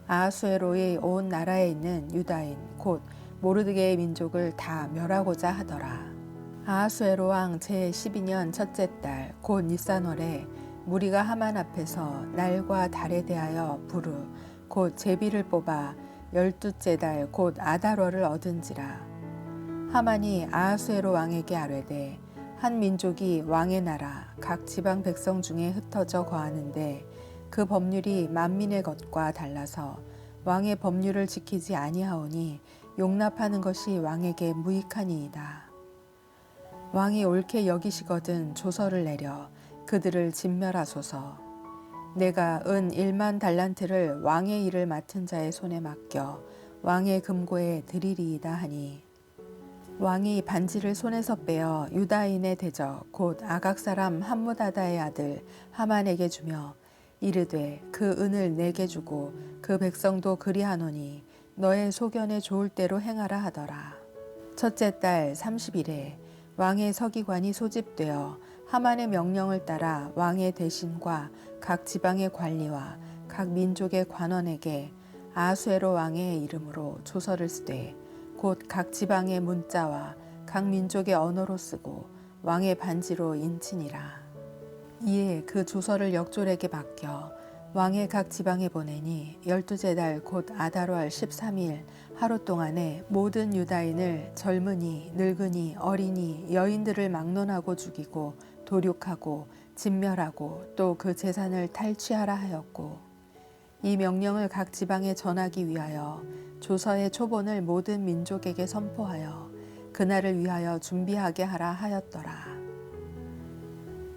S1: 아하수에로의 온 나라에 있는 유다인 곧 모르드게의 민족을 다 멸하고자 하더라. 아하수에로 왕 제12년 첫째 달 곧 니산월에 무리가 하만 앞에서 날과 달에 대하여 부르 곧 제비를 뽑아 12째 달 곧 아달월을 얻은지라. 하만이 아하수에로 왕에게 아뢰되 한 민족이 왕의 나라 각 지방 백성 중에 흩어져 거하는데 그 법률이 만민의 것과 달라서 왕의 법률을 지키지 아니하오니 용납하는 것이 왕에게 무익하니이다. 왕이 옳게 여기시거든 조서를 내려 그들을 진멸하소서. 내가 은 1만 달란트를 왕의 일을 맡은 자의 손에 맡겨 왕의 금고에 드리리이다 하니 왕이 반지를 손에서 빼어 유다인의 대적 곧 아각 사람 함무다다의 아들 하만에게 주며 이르되 그 은을 내게 주고 그 백성도 그리하노니 너의 소견에 좋을 대로 행하라 하더라. 첫째 달 30일에 왕의 서기관이 소집되어 하만의 명령을 따라 왕의 대신과 각 지방의 관리와 각 민족의 관원에게 아하수에로 왕의 이름으로 조서를 쓰되 곧 각 지방의 문자와 각 민족의 언어로 쓰고 왕의 반지로 인치니라. 이에 그 조서를 역졸에게 맡겨 왕의 각 지방에 보내니 12째 달 곧 아달월 13일 하루 동안에 모든 유다인을 젊은이, 늙은이, 어린이, 여인들을 막론하고 죽이고 도륙하고 진멸하고 또 그 재산을 탈취하라 하였고 이 명령을 각 지방에 전하기 위하여 조서의 초본을 모든 민족에게 선포하여 그날을 위하여 준비하게 하라 하였더라.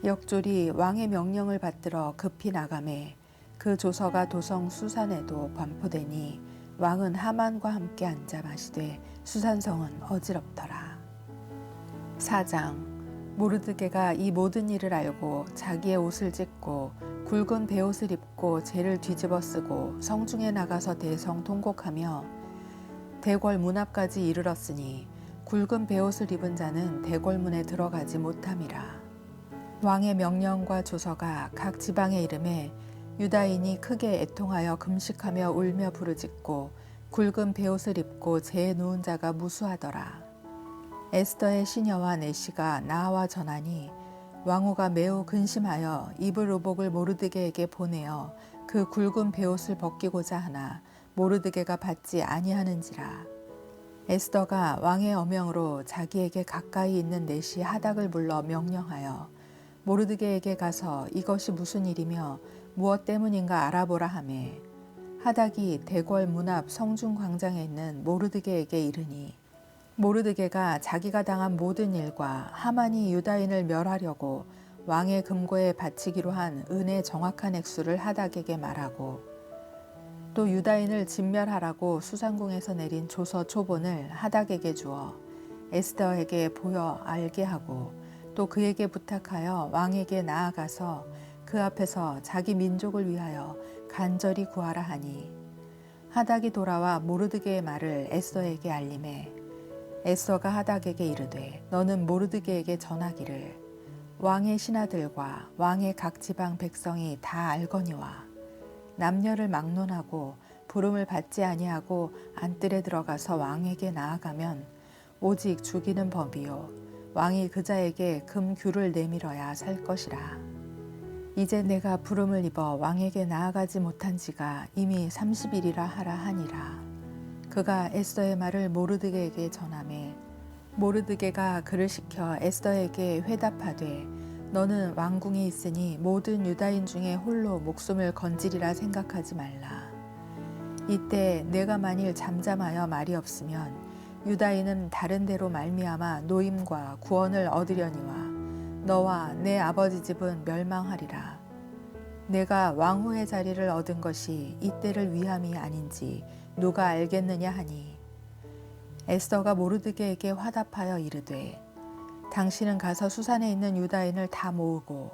S1: 역졸이 왕의 명령을 받들어 급히 나가매 그 조서가 도성 수산에도 반포되니 왕은 하만과 함께 앉아 마시되 수산성은 어지럽더라. 4장 모르드게가 이 모든 일을 알고 자기의 옷을 찢고 굵은 베옷을 입고 재를 뒤집어 쓰고 성중에 나가서 대성 통곡하며 대궐 문 앞까지 이르렀으니 굵은 베옷을 입은 자는 대궐문에 들어가지 못함이라. 왕의 명령과 조서가 각 지방에 이름에 유다인이 크게 애통하여 금식하며 울며 부르짖고 굵은 베옷을 입고 재에 누운 자가 무수하더라. 에스더의 시녀와 내시가 나와 전하니 왕후가 매우 근심하여 입을 의복을 모르드게에게 보내어 그 굵은 베옷을 벗기고자 하나 모르드게가 받지 아니하는지라. 에스더가 왕의 어명으로 자기에게 가까이 있는 내시 하닥을 불러 명령하여 모르드게에게 가서 이것이 무슨 일이며 무엇 때문인가 알아보라 하매 하닥이 대궐 문 앞 성중 광장에 있는 모르드게에게 이르니 모르드게가 자기가 당한 모든 일과 하만이 유다인을 멸하려고 왕의 금고에 바치기로 한 은의 정확한 액수를 하닥에게 말하고 또 유다인을 진멸하라고 수산궁에서 내린 조서 초본을 하닥에게 주어 에스더에게 보여 알게 하고 또 그에게 부탁하여 왕에게 나아가서 그 앞에서 자기 민족을 위하여 간절히 구하라 하니 하닥이 돌아와 모르드게의 말을 에스더에게 알림해 에스더가 하닥에게 이르되 너는 모르드게에게 전하기를 왕의 신하들과 왕의 각 지방 백성이 다 알거니와 남녀를 막론하고 부름을 받지 아니하고 안뜰에 들어가서 왕에게 나아가면 오직 죽이는 법이요 왕이 그 자에게 금규를 내밀어야 살 것이라. 이제 내가 부름을 입어 왕에게 나아가지 못한 지가 이미 30일이라 하라 하니라. 그가 에스더의 말을 모르드게에게 전하매 모르드게가 그를 시켜 에스더에게 회답하되 너는 왕궁에 있으니 모든 유다인 중에 홀로 목숨을 건지리라 생각하지 말라. 이때 내가 만일 잠잠하여 말이 없으면 유다인은 다른 데로 말미암아 노임과 구원을 얻으려니와 너와 내 아버지 집은 멸망하리라. 내가 왕후의 자리를 얻은 것이 이때를 위함이 아닌지 누가 알겠느냐 하니 에스더가 모르드게에게 화답하여 이르되 당신은 가서 수산에 있는 유다인을 다 모으고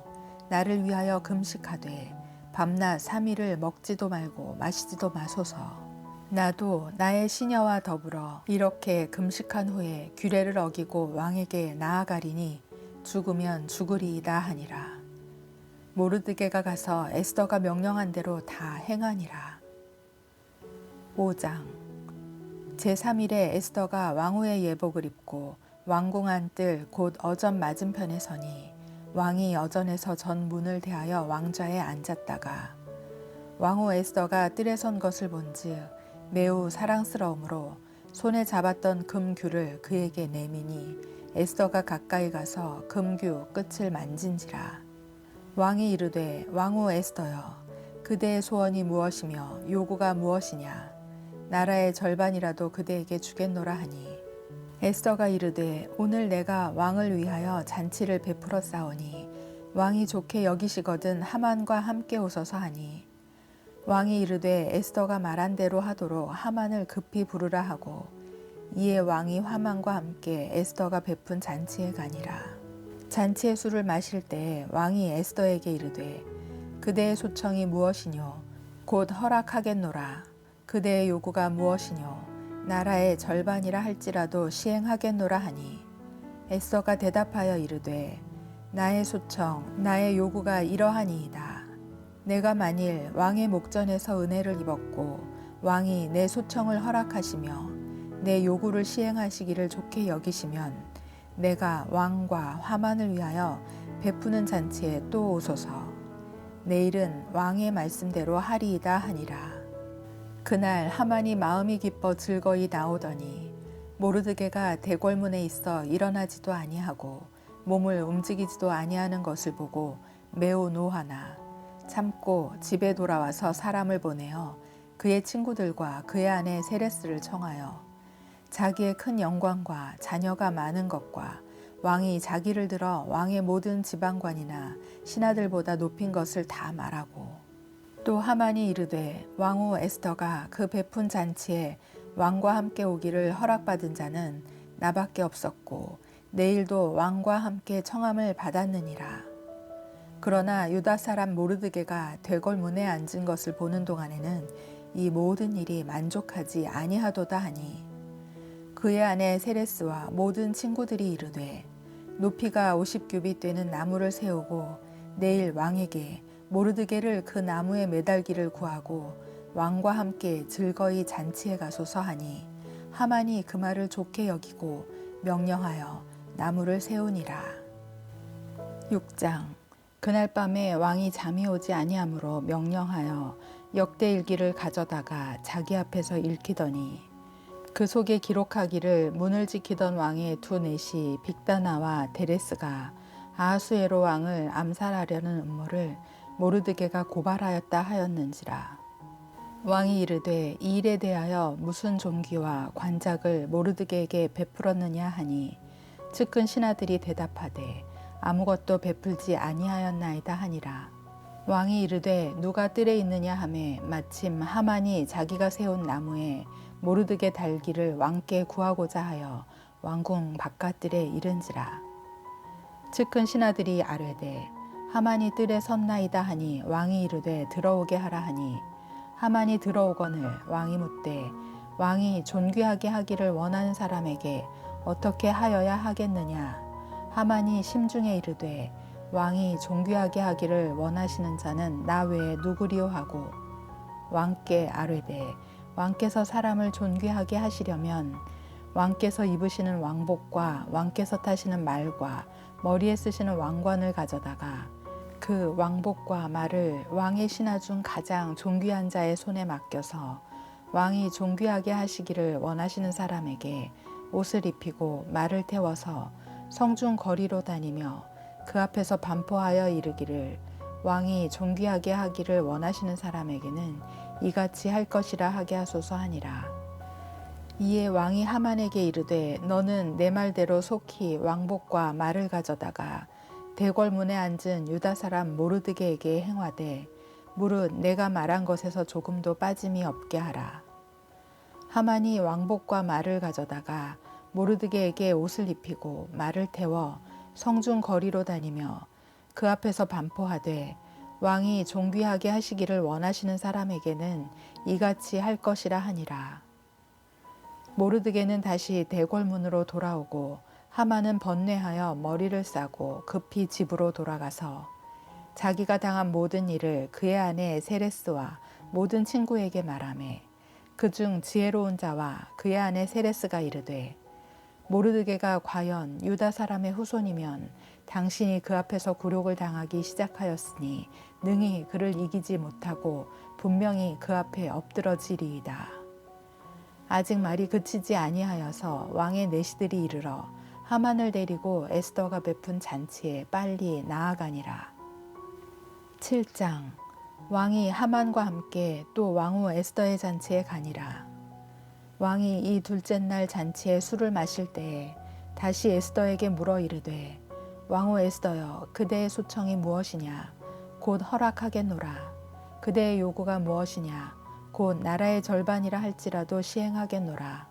S1: 나를 위하여 금식하되 밤낮 3일을 먹지도 말고 마시지도 마소서. 나도 나의 시녀와 더불어 이렇게 금식한 후에 규례를 어기고 왕에게 나아가리니 죽으면 죽으리이다 하니라. 모르드게가 가서 에스더가 명령한 대로 다 행하니라. 5장. 제3일에 에스더가 왕후의 예복을 입고 왕궁안 뜰 곧 어전 맞은편에 서니 왕이 어전에서 전 문을 대하여 왕좌에 앉았다가 왕후 에스더가 뜰에 선 것을 본즉 매우 사랑스러우므로 손에 잡았던 금규를 그에게 내미니 에스더가 가까이 가서 금규 끝을 만진지라. 왕이 이르되 왕후 에스더여 그대의 소원이 무엇이며 요구가 무엇이냐. 나라의 절반이라도 그대에게 주겠노라 하니 에스더가 이르되 오늘 내가 왕을 위하여 잔치를 베풀어 싸우니 왕이 좋게 여기시거든 하만과 함께 오소서 하니 왕이 이르되 에스더가 말한 대로 하도록 하만을 급히 부르라 하고 이에 왕이 하만과 함께 에스더가 베푼 잔치에 가니라. 잔치의 술을 마실 때 왕이 에스더에게 이르되 그대의 소청이 무엇이뇨 곧 허락하겠노라. 그대의 요구가 무엇이뇨 나라의 절반이라 할지라도 시행하겠노라 하니 에스더가 대답하여 이르되 나의 소청 나의 요구가 이러하니이다. 내가 만일 왕의 목전에서 은혜를 입었고 왕이 내 소청을 허락하시며 내 요구를 시행하시기를 좋게 여기시면 내가 왕과 하만을 위하여 베푸는 잔치에 또 오소서. 내일은 왕의 말씀대로 하리이다 하니라. 그날 하만이 마음이 기뻐 즐거이 나오더니 모르드게가 대궐문에 있어 일어나지도 아니하고 몸을 움직이지도 아니하는 것을 보고 매우 노하나 참고 집에 돌아와서 사람을 보내어 그의 친구들과 그의 아내 세레스를 청하여 자기의 큰 영광과 자녀가 많은 것과 왕이 자기를 들어 왕의 모든 지방관이나 신하들보다 높인 것을 다 말하고 또 하만이 이르되 왕후 에스더가 그 베푼 잔치에 왕과 함께 오기를 허락받은 자는 나밖에 없었고 내일도 왕과 함께 청함을 받았느니라. 그러나 유다 사람 모르드게가 되궐문에 앉은 것을 보는 동안에는 이 모든 일이 만족하지 아니하도다 하니 그의 아내 세레스와 모든 친구들이 이르되 높이가 50규빗 되는 나무를 세우고 내일 왕에게 모르드게를 그 나무에 매달기를 구하고 왕과 함께 즐거이 잔치에 가소서 하니 하만이 그 말을 좋게 여기고 명령하여 나무를 세우니라. 6장. 그날 밤에 왕이 잠이 오지 아니하므로 명령하여 역대일기를 가져다가 자기 앞에서 읽히더니 그 속에 기록하기를 문을 지키던 왕의 두 내시 빅다나와 데레스가 아하수에로 왕을 암살하려는 음모를 모르드게가 고발하였다 하였는지라. 왕이 이르되 이 일에 대하여 무슨 존귀와 관작을 모르드게에게 베풀었느냐 하니 측근 신하들이 대답하되 아무것도 베풀지 아니하였나이다 하니라. 왕이 이르되 누가 뜰에 있느냐 하매 마침 하만이 자기가 세운 나무에 모르드게 달기를 왕께 구하고자 하여 왕궁 바깥뜰에 이른지라. 측근 신하들이 아뢰되 하만이 뜰에 섰나이다 하니 왕이 이르되 들어오게 하라 하니 하만이 들어오거늘 왕이 묻되 왕이 존귀하게 하기를 원하는 사람에게 어떻게 하여야 하겠느냐. 하만이 심중에 이르되 왕이 존귀하게 하기를 원하시는 자는 나 외에 누구리요 하고 왕께 아뢰되 왕께서 사람을 존귀하게 하시려면 왕께서 입으시는 왕복과 왕께서 타시는 말과 머리에 쓰시는 왕관을 가져다가 그 왕복과 말을 왕의 신하 중 가장 존귀한 자의 손에 맡겨서 왕이 존귀하게 하시기를 원하시는 사람에게 옷을 입히고 말을 태워서 성중 거리로 다니며 그 앞에서 반포하여 이르기를 왕이 존귀하게 하기를 원하시는 사람에게는 이같이 할 것이라 하게 하소서 하니라. 이에 왕이 하만에게 이르되 너는 내 말대로 속히 왕복과 말을 가져다가 대궐문에 앉은 유다 사람 모르드게에게 행하되 무릇 내가 말한 것에서 조금도 빠짐이 없게 하라. 하만이 왕복과 말을 가져다가 모르드게에게 옷을 입히고 말을 태워 성중 거리로 다니며 그 앞에서 반포하되 왕이 존귀하게 하시기를 원하시는 사람에게는 이같이 할 것이라 하니라. 모르드게는 다시 대궐문으로 돌아오고 하만은 번뇌하여 머리를 싸고 급히 집으로 돌아가서 자기가 당한 모든 일을 그의 아내 세레스와 모든 친구에게 말하매 그중 지혜로운 자와 그의 아내 세레스가 이르되 모르드게가 과연 유다 사람의 후손이면 당신이 그 앞에서 굴욕을 당하기 시작하였으니 능히 그를 이기지 못하고 분명히 그 앞에 엎드러지리이다. 아직 말이 그치지 아니하여서 왕의 내시들이 이르러 하만을 데리고 에스더가 베푼 잔치에 빨리 나아가니라. 7장. 왕이 하만과 함께 또 왕후 에스더의 잔치에 가니라. 왕이 이 둘째 날 잔치에 술을 마실 때에 다시 에스더에게 물어 이르되 왕후 에스더여 그대의 소청이 무엇이냐 곧 허락하겠노라. 그대의 요구가 무엇이냐 곧 나라의 절반이라 할지라도 시행하겠노라.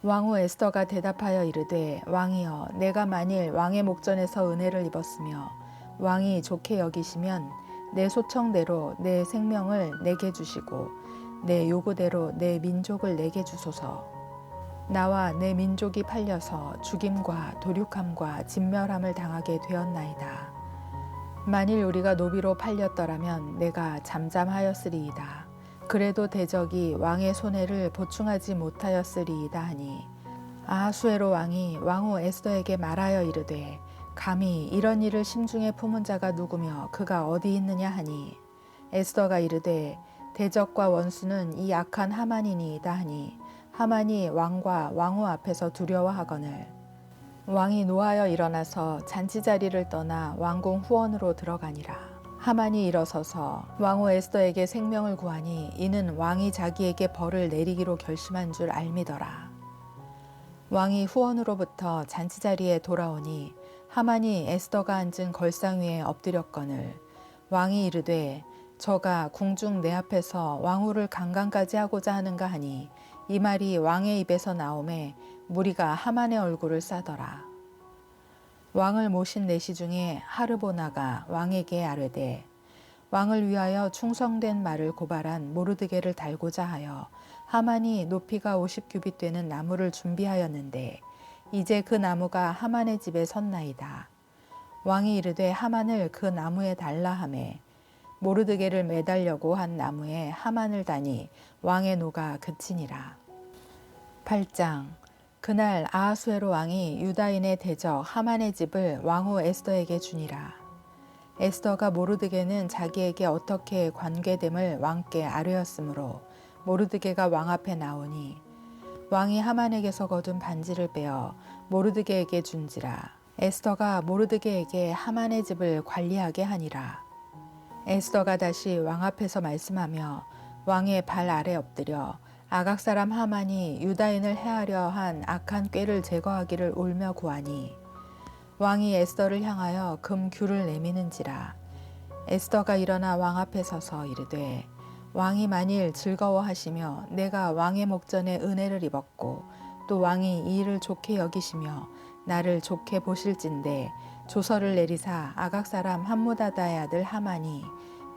S1: 왕후 에스더가 대답하여 이르되 왕이여 내가 만일 왕의 목전에서 은혜를 입었으며 왕이 좋게 여기시면 내 소청대로 내 생명을 내게 주시고 내 요구대로 내 민족을 내게 주소서. 나와 내 민족이 팔려서 죽임과 도륙함과 진멸함을 당하게 되었나이다. 만일 우리가 노비로 팔렸더라면 내가 잠잠하였으리이다. 그래도 대적이 왕의 손해를 보충하지 못하였으리이다 하니 아하수에로 왕이 왕후 에스더에게 말하여 이르되 감히 이런 일을 심중에 품은 자가 누구며 그가 어디 있느냐 하니 에스더가 이르되 대적과 원수는 이 악한 하만이니이다 하니 하만이 왕과 왕후 앞에서 두려워하거늘 왕이 노하여 일어나서 잔치자리를 떠나 왕궁 후원으로 들어가니라. 하만이 일어서서 왕후 에스더에게 생명을 구하니 이는 왕이 자기에게 벌을 내리기로 결심한 줄 알미더라. 왕이 후원으로부터 잔치자리에 돌아오니 하만이 에스더가 앉은 걸상 위에 엎드렸거늘 왕이 이르되 저가 궁중 내 앞에서 왕후를 강간까지 하고자 하는가 하니 이 말이 왕의 입에서 나오매 무리가 하만의 얼굴을 싸더라. 왕을 모신 내시 중에 하르보나가 왕에게 아뢰되 왕을 위하여 충성된 말을 고발한 모르드게를 달고자 하여 하만이 높이가 50규빗 되는 나무를 준비하였는데 이제 그 나무가 하만의 집에 섰나이다. 왕이 이르되 하만을 그 나무에 달라 하매 모르드게를 매달려고 한 나무에 하만을 다니 왕의 노가 그치니라. 8장. 그날 아하수에로 왕이 유다인의 대적 하만의 집을 왕후 에스더에게 주니라. 에스더가 모르드게는 자기에게 어떻게 관계됨을 왕께 아뢰었으므로 모르드게가 왕 앞에 나오니 왕이 하만에게서 거둔 반지를 빼어 모르드게에게 준지라. 에스더가 모르드게에게 하만의 집을 관리하게 하니라. 에스더가 다시 왕 앞에서 말씀하며 왕의 발 아래 엎드려 아각 사람 하만이 유다인을 해하려 한 악한 꾀를 제거하기를 울며 구하니 왕이 에스더를 향하여 금규를 내미는지라. 에스더가 일어나 왕 앞에 서서 이르되 왕이 만일 즐거워하시며 내가 왕의 목전에 은혜를 입었고 또 왕이 이 일을 좋게 여기시며 나를 좋게 보실진대 조서를 내리사 아각 사람 함무다다의 아들 하만이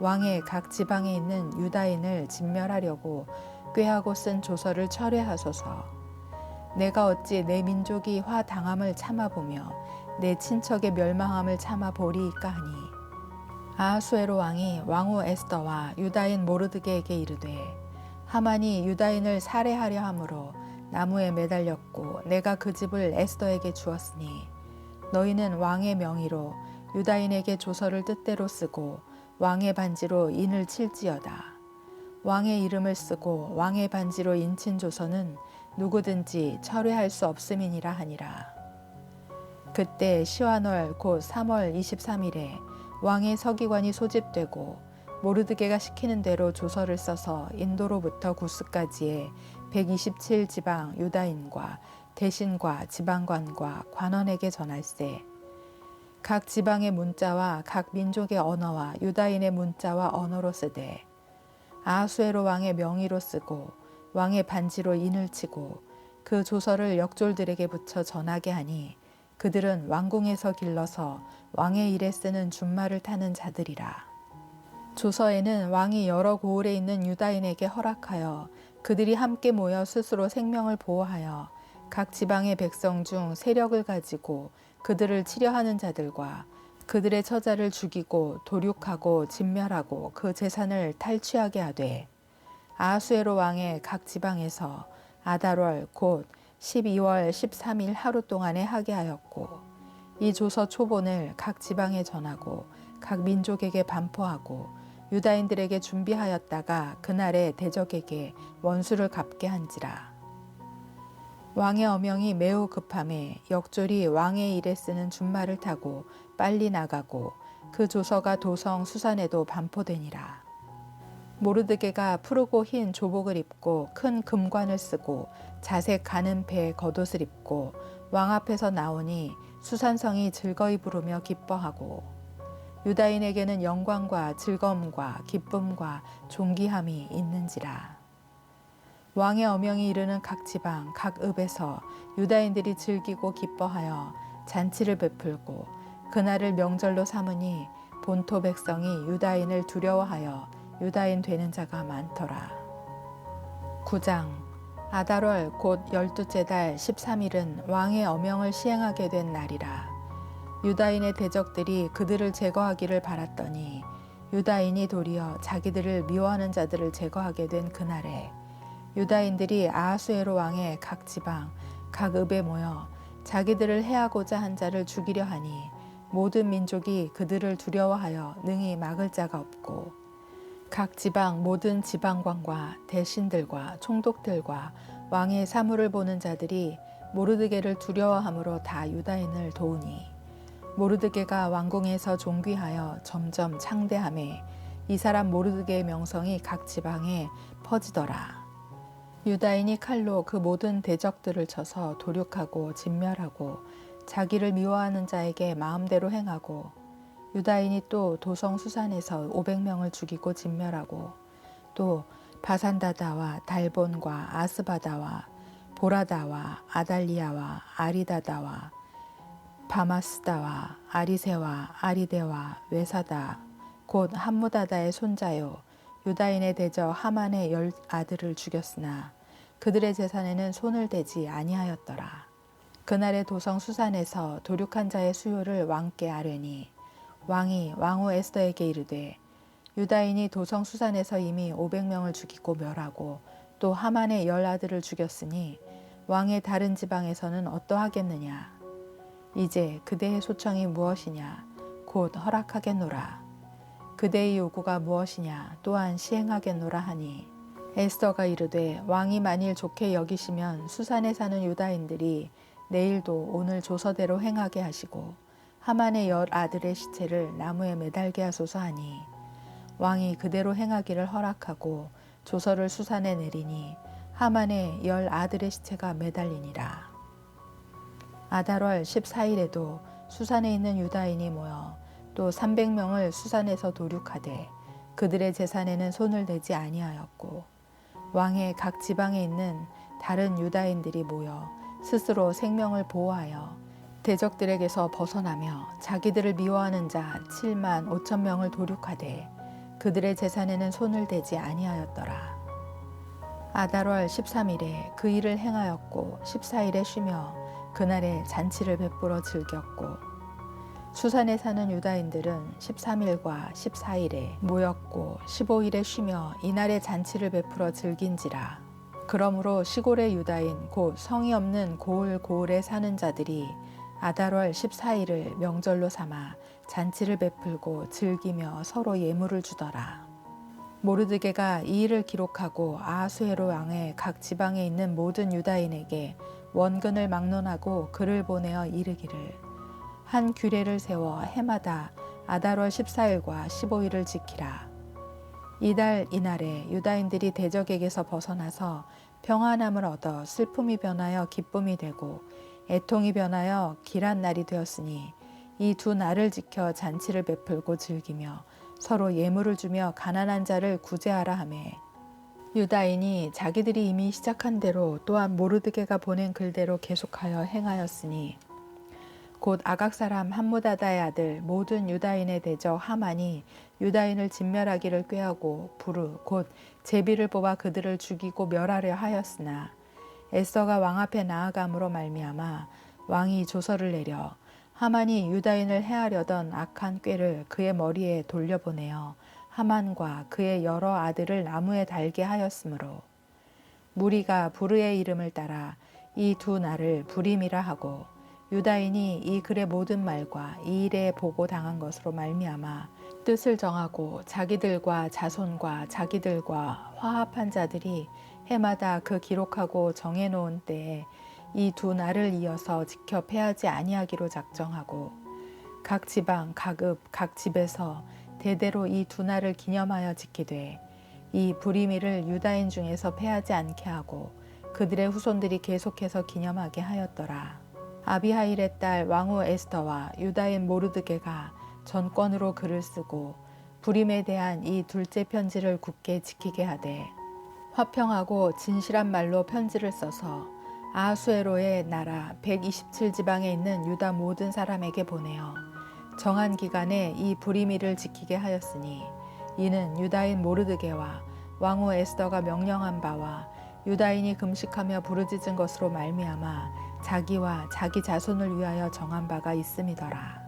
S1: 왕의 각 지방에 있는 유다인을 진멸하려고 꾀하고 쓴 조서를 철회하소서. 내가 어찌 내 민족이 화 당함을 참아보며 내 친척의 멸망함을 참아보리이까 하니 아하수에로 왕이 왕후 에스더와 유다인 모르드게에게 이르되 하만이 유다인을 살해하려 함으로 나무에 매달렸고 내가 그 집을 에스더에게 주었으니 너희는 왕의 명의로 유다인에게 조서를 뜻대로 쓰고 왕의 반지로 인을 칠지어다. 왕의 이름을 쓰고 왕의 반지로 인친 조서는 누구든지 철회할 수 없음이니라 하니라. 그때 시완월 곧 3월 23일에 왕의 서기관이 소집되고 모르드게가 시키는 대로 조서를 써서 인도로부터 구스까지의 127지방 유다인과 대신과 지방관과 관원에게 전할세. 각 지방의 문자와 각 민족의 언어와 유다인의 문자와 언어로 쓰되 아하수에로 왕의 명의로 쓰고 왕의 반지로 인을 치고 그 조서를 역졸들에게 붙여 전하게 하니 그들은 왕궁에서 길러서 왕의 일에 쓰는 준말을 타는 자들이라. 조서에는 왕이 여러 고을에 있는 유다인에게 허락하여 그들이 함께 모여 스스로 생명을 보호하여 각 지방의 백성 중 세력을 가지고 그들을 치려하는 자들과 그들의 처자를 죽이고 도륙하고 진멸하고 그 재산을 탈취하게 하되 아하수에로 왕의 각 지방에서 아달월 곧 12월 13일 하루 동안에 하게 하였고 이 조서 초본을 각 지방에 전하고 각 민족에게 반포하고 유다인들에게 준비하였다가 그날에 대적에게 원수를 갚게 한지라. 왕의 어명이 매우 급함에 역졸이 왕의 일에 쓰는 준말을 타고 빨리 나가고 그 조서가 도성 수산에도 반포되니라. 모르드게가 푸르고 흰 조복을 입고 큰 금관을 쓰고 자색 가는 배에 겉옷을 입고 왕 앞에서 나오니 수산성이 즐거이 부르며 기뻐하고 유다인에게는 영광과 즐거움과 기쁨과 존귀함이 있는지라. 왕의 어명이 이르는 각 지방 각 읍에서 유다인들이 즐기고 기뻐하여 잔치를 베풀고 그날을 명절로 삼으니 본토 백성이 유다인을 두려워하여 유다인 되는 자가 많더라. 9장 아달월 곧 12째 달 13일은 왕의 어명을 시행하게 된 날이라. 유다인의 대적들이 그들을 제거하기를 바랐더니 유다인이 도리어 자기들을 미워하는 자들을 제거하게 된 그날에 유다인들이 아하수에로 왕의 각 지방 각 읍에 모여 자기들을 해하고자 한 자를 죽이려 하니 모든 민족이 그들을 두려워하여 능히 막을 자가 없고 각 지방 모든 지방관과 대신들과 총독들과 왕의 사물을 보는 자들이 모르드게를 두려워함으로 다 유다인을 도우니 모르드게가 왕궁에서 존귀하여 점점 창대하매 이 사람 모르드게의 명성이 각 지방에 퍼지더라. 유다인이 칼로 그 모든 대적들을 쳐서 도륙하고 진멸하고 자기를 미워하는 자에게 마음대로 행하고 유다인이 또 도성 수산에서 500명을 죽이고 진멸하고 또 바산다다와 달본과 아스바다와 보라다와 아달리아와 아리다다와 바마스다와 아리세와 아리데와 외사다 곧 함무다다의 손자요 유다인의 대적 하만의 10 아들을 죽였으나 그들의 재산에는 손을 대지 아니하였더라. 그날에 도성 수산에서 도륙한 자의 수요를 왕께 아뢰니 왕이 왕후 에스더에게 이르되 유다인이 도성 수산에서 이미 500명을 죽이고 멸하고 또 하만의 10 아들을 죽였으니 왕의 다른 지방에서는 어떠하겠느냐. 이제 그대의 소청이 무엇이냐. 곧 허락하겠노라. 그대의 요구가 무엇이냐 또한 시행하겠노라 하니 에스더가 이르되 왕이 만일 좋게 여기시면 수산에 사는 유다인들이 내일도 오늘 조서대로 행하게 하시고 하만의 10 아들의 시체를 나무에 매달게 하소서 하니 왕이 그대로 행하기를 허락하고 조서를 수산에 내리니 하만의 10 아들의 시체가 매달리니라. 아달월 14일에도 수산에 있는 유다인이 모여 또 300명을 수산에서 도륙하되 그들의 재산에는 손을 대지 아니하였고 왕의 각 지방에 있는 다른 유다인들이 모여 스스로 생명을 보호하여 대적들에게서 벗어나며 자기들을 미워하는 자 7만 5천 명을 도륙하되 그들의 재산에는 손을 대지 아니하였더라. 아달월 13일에 그 일을 행하였고 14일에 쉬며 그날에 잔치를 베풀어 즐겼고 수산에 사는 유다인들은 13일과 14일에 모였고 15일에 쉬며 이날에 잔치를 베풀어 즐긴지라. 그러므로 시골의 유다인 곧 성이 없는 고을에 사는 자들이 아달월 14일을 명절로 삼아 잔치를 베풀고 즐기며 서로 예물을 주더라. 모르드게가 이 일을 기록하고 아하수에로 왕의 각 지방에 있는 모든 유다인에게 원근을 막론하고 글을 보내어 이르기를 한 규례를 세워 해마다 아달월 14일과 15일을 지키라. 이달 이날에 유다인들이 대적에게서 벗어나서 평안함을 얻어 슬픔이 변하여 기쁨이 되고 애통이 변하여 길한 날이 되었으니 이 두 날을 지켜 잔치를 베풀고 즐기며 서로 예물을 주며 가난한 자를 구제하라 하매 유다인이 자기들이 이미 시작한 대로 또한 모르드게가 보낸 글대로 계속하여 행하였으니 곧 아각 사람 함무다다의 아들 모든 유다인의 대적 하만이 유다인을 진멸하기를 꾀하고 부르 곧 제비를 뽑아 그들을 죽이고 멸하려 하였으나 에스더가 왕 앞에 나아감으로 말미암아 왕이 조서를 내려 하만이 유다인을 해하려던 악한 꾀를 그의 머리에 돌려보내어 하만과 그의 여러 아들을 나무에 달게 하였으므로 무리가 부르의 이름을 따라 이 두 날을 부림이라 하고 유다인이 이 글의 모든 말과 이 일에 보고 당한 것으로 말미암아 뜻을 정하고 자기들과 자손과 자기들과 화합한 자들이 해마다 그 기록하고 정해놓은 때에 이 두 날을 이어서 지켜 패하지 아니하기로 작정하고 각 지방 각 집에서 대대로 이 두 날을 기념하여 지키되 이 부리미를 유다인 중에서 패하지 않게 하고 그들의 후손들이 계속해서 기념하게 하였더라. 아비하일의 딸 왕후 에스더와 유다인 모르드게가 전권으로 글을 쓰고 부림에 대한 이 둘째 편지를 굳게 지키게 하되 화평하고 진실한 말로 편지를 써서 아하수에로의 나라 127지방에 있는 유다 모든 사람에게 보내어 정한 기간에 이 부리미를 지키게 하였으니 이는 유다인 모르드게와 왕후 에스더가 명령한 바와 유다인이 금식하며 부르짖은 것으로 말미암아 자기와 자기 자손을 위하여 정한 바가 있음이더라.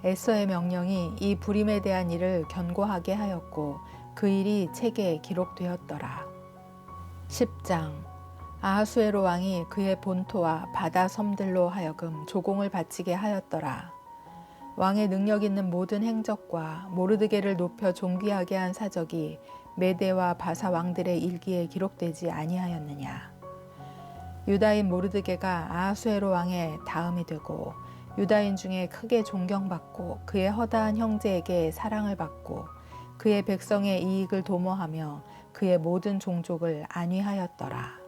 S1: 에스더의 명령이 이 부림에 대한 일을 견고하게 하였고 그 일이 책에 기록되었더라. 10장 아하수에로 왕이 그의 본토와 바다 섬들로 하여금 조공을 바치게 하였더라. 왕의 능력 있는 모든 행적과 모르드게를 높여 존귀하게 한 사적이 메대와 바사 왕들의 일기에 기록되지 아니하였느냐. 유다인 모르드게가 아하수에로 왕의 다음이 되고 유다인 중에 크게 존경받고 그의 허다한 형제에게 사랑을 받고 그의 백성의 이익을 도모하며 그의 모든 종족을 안위하였더라.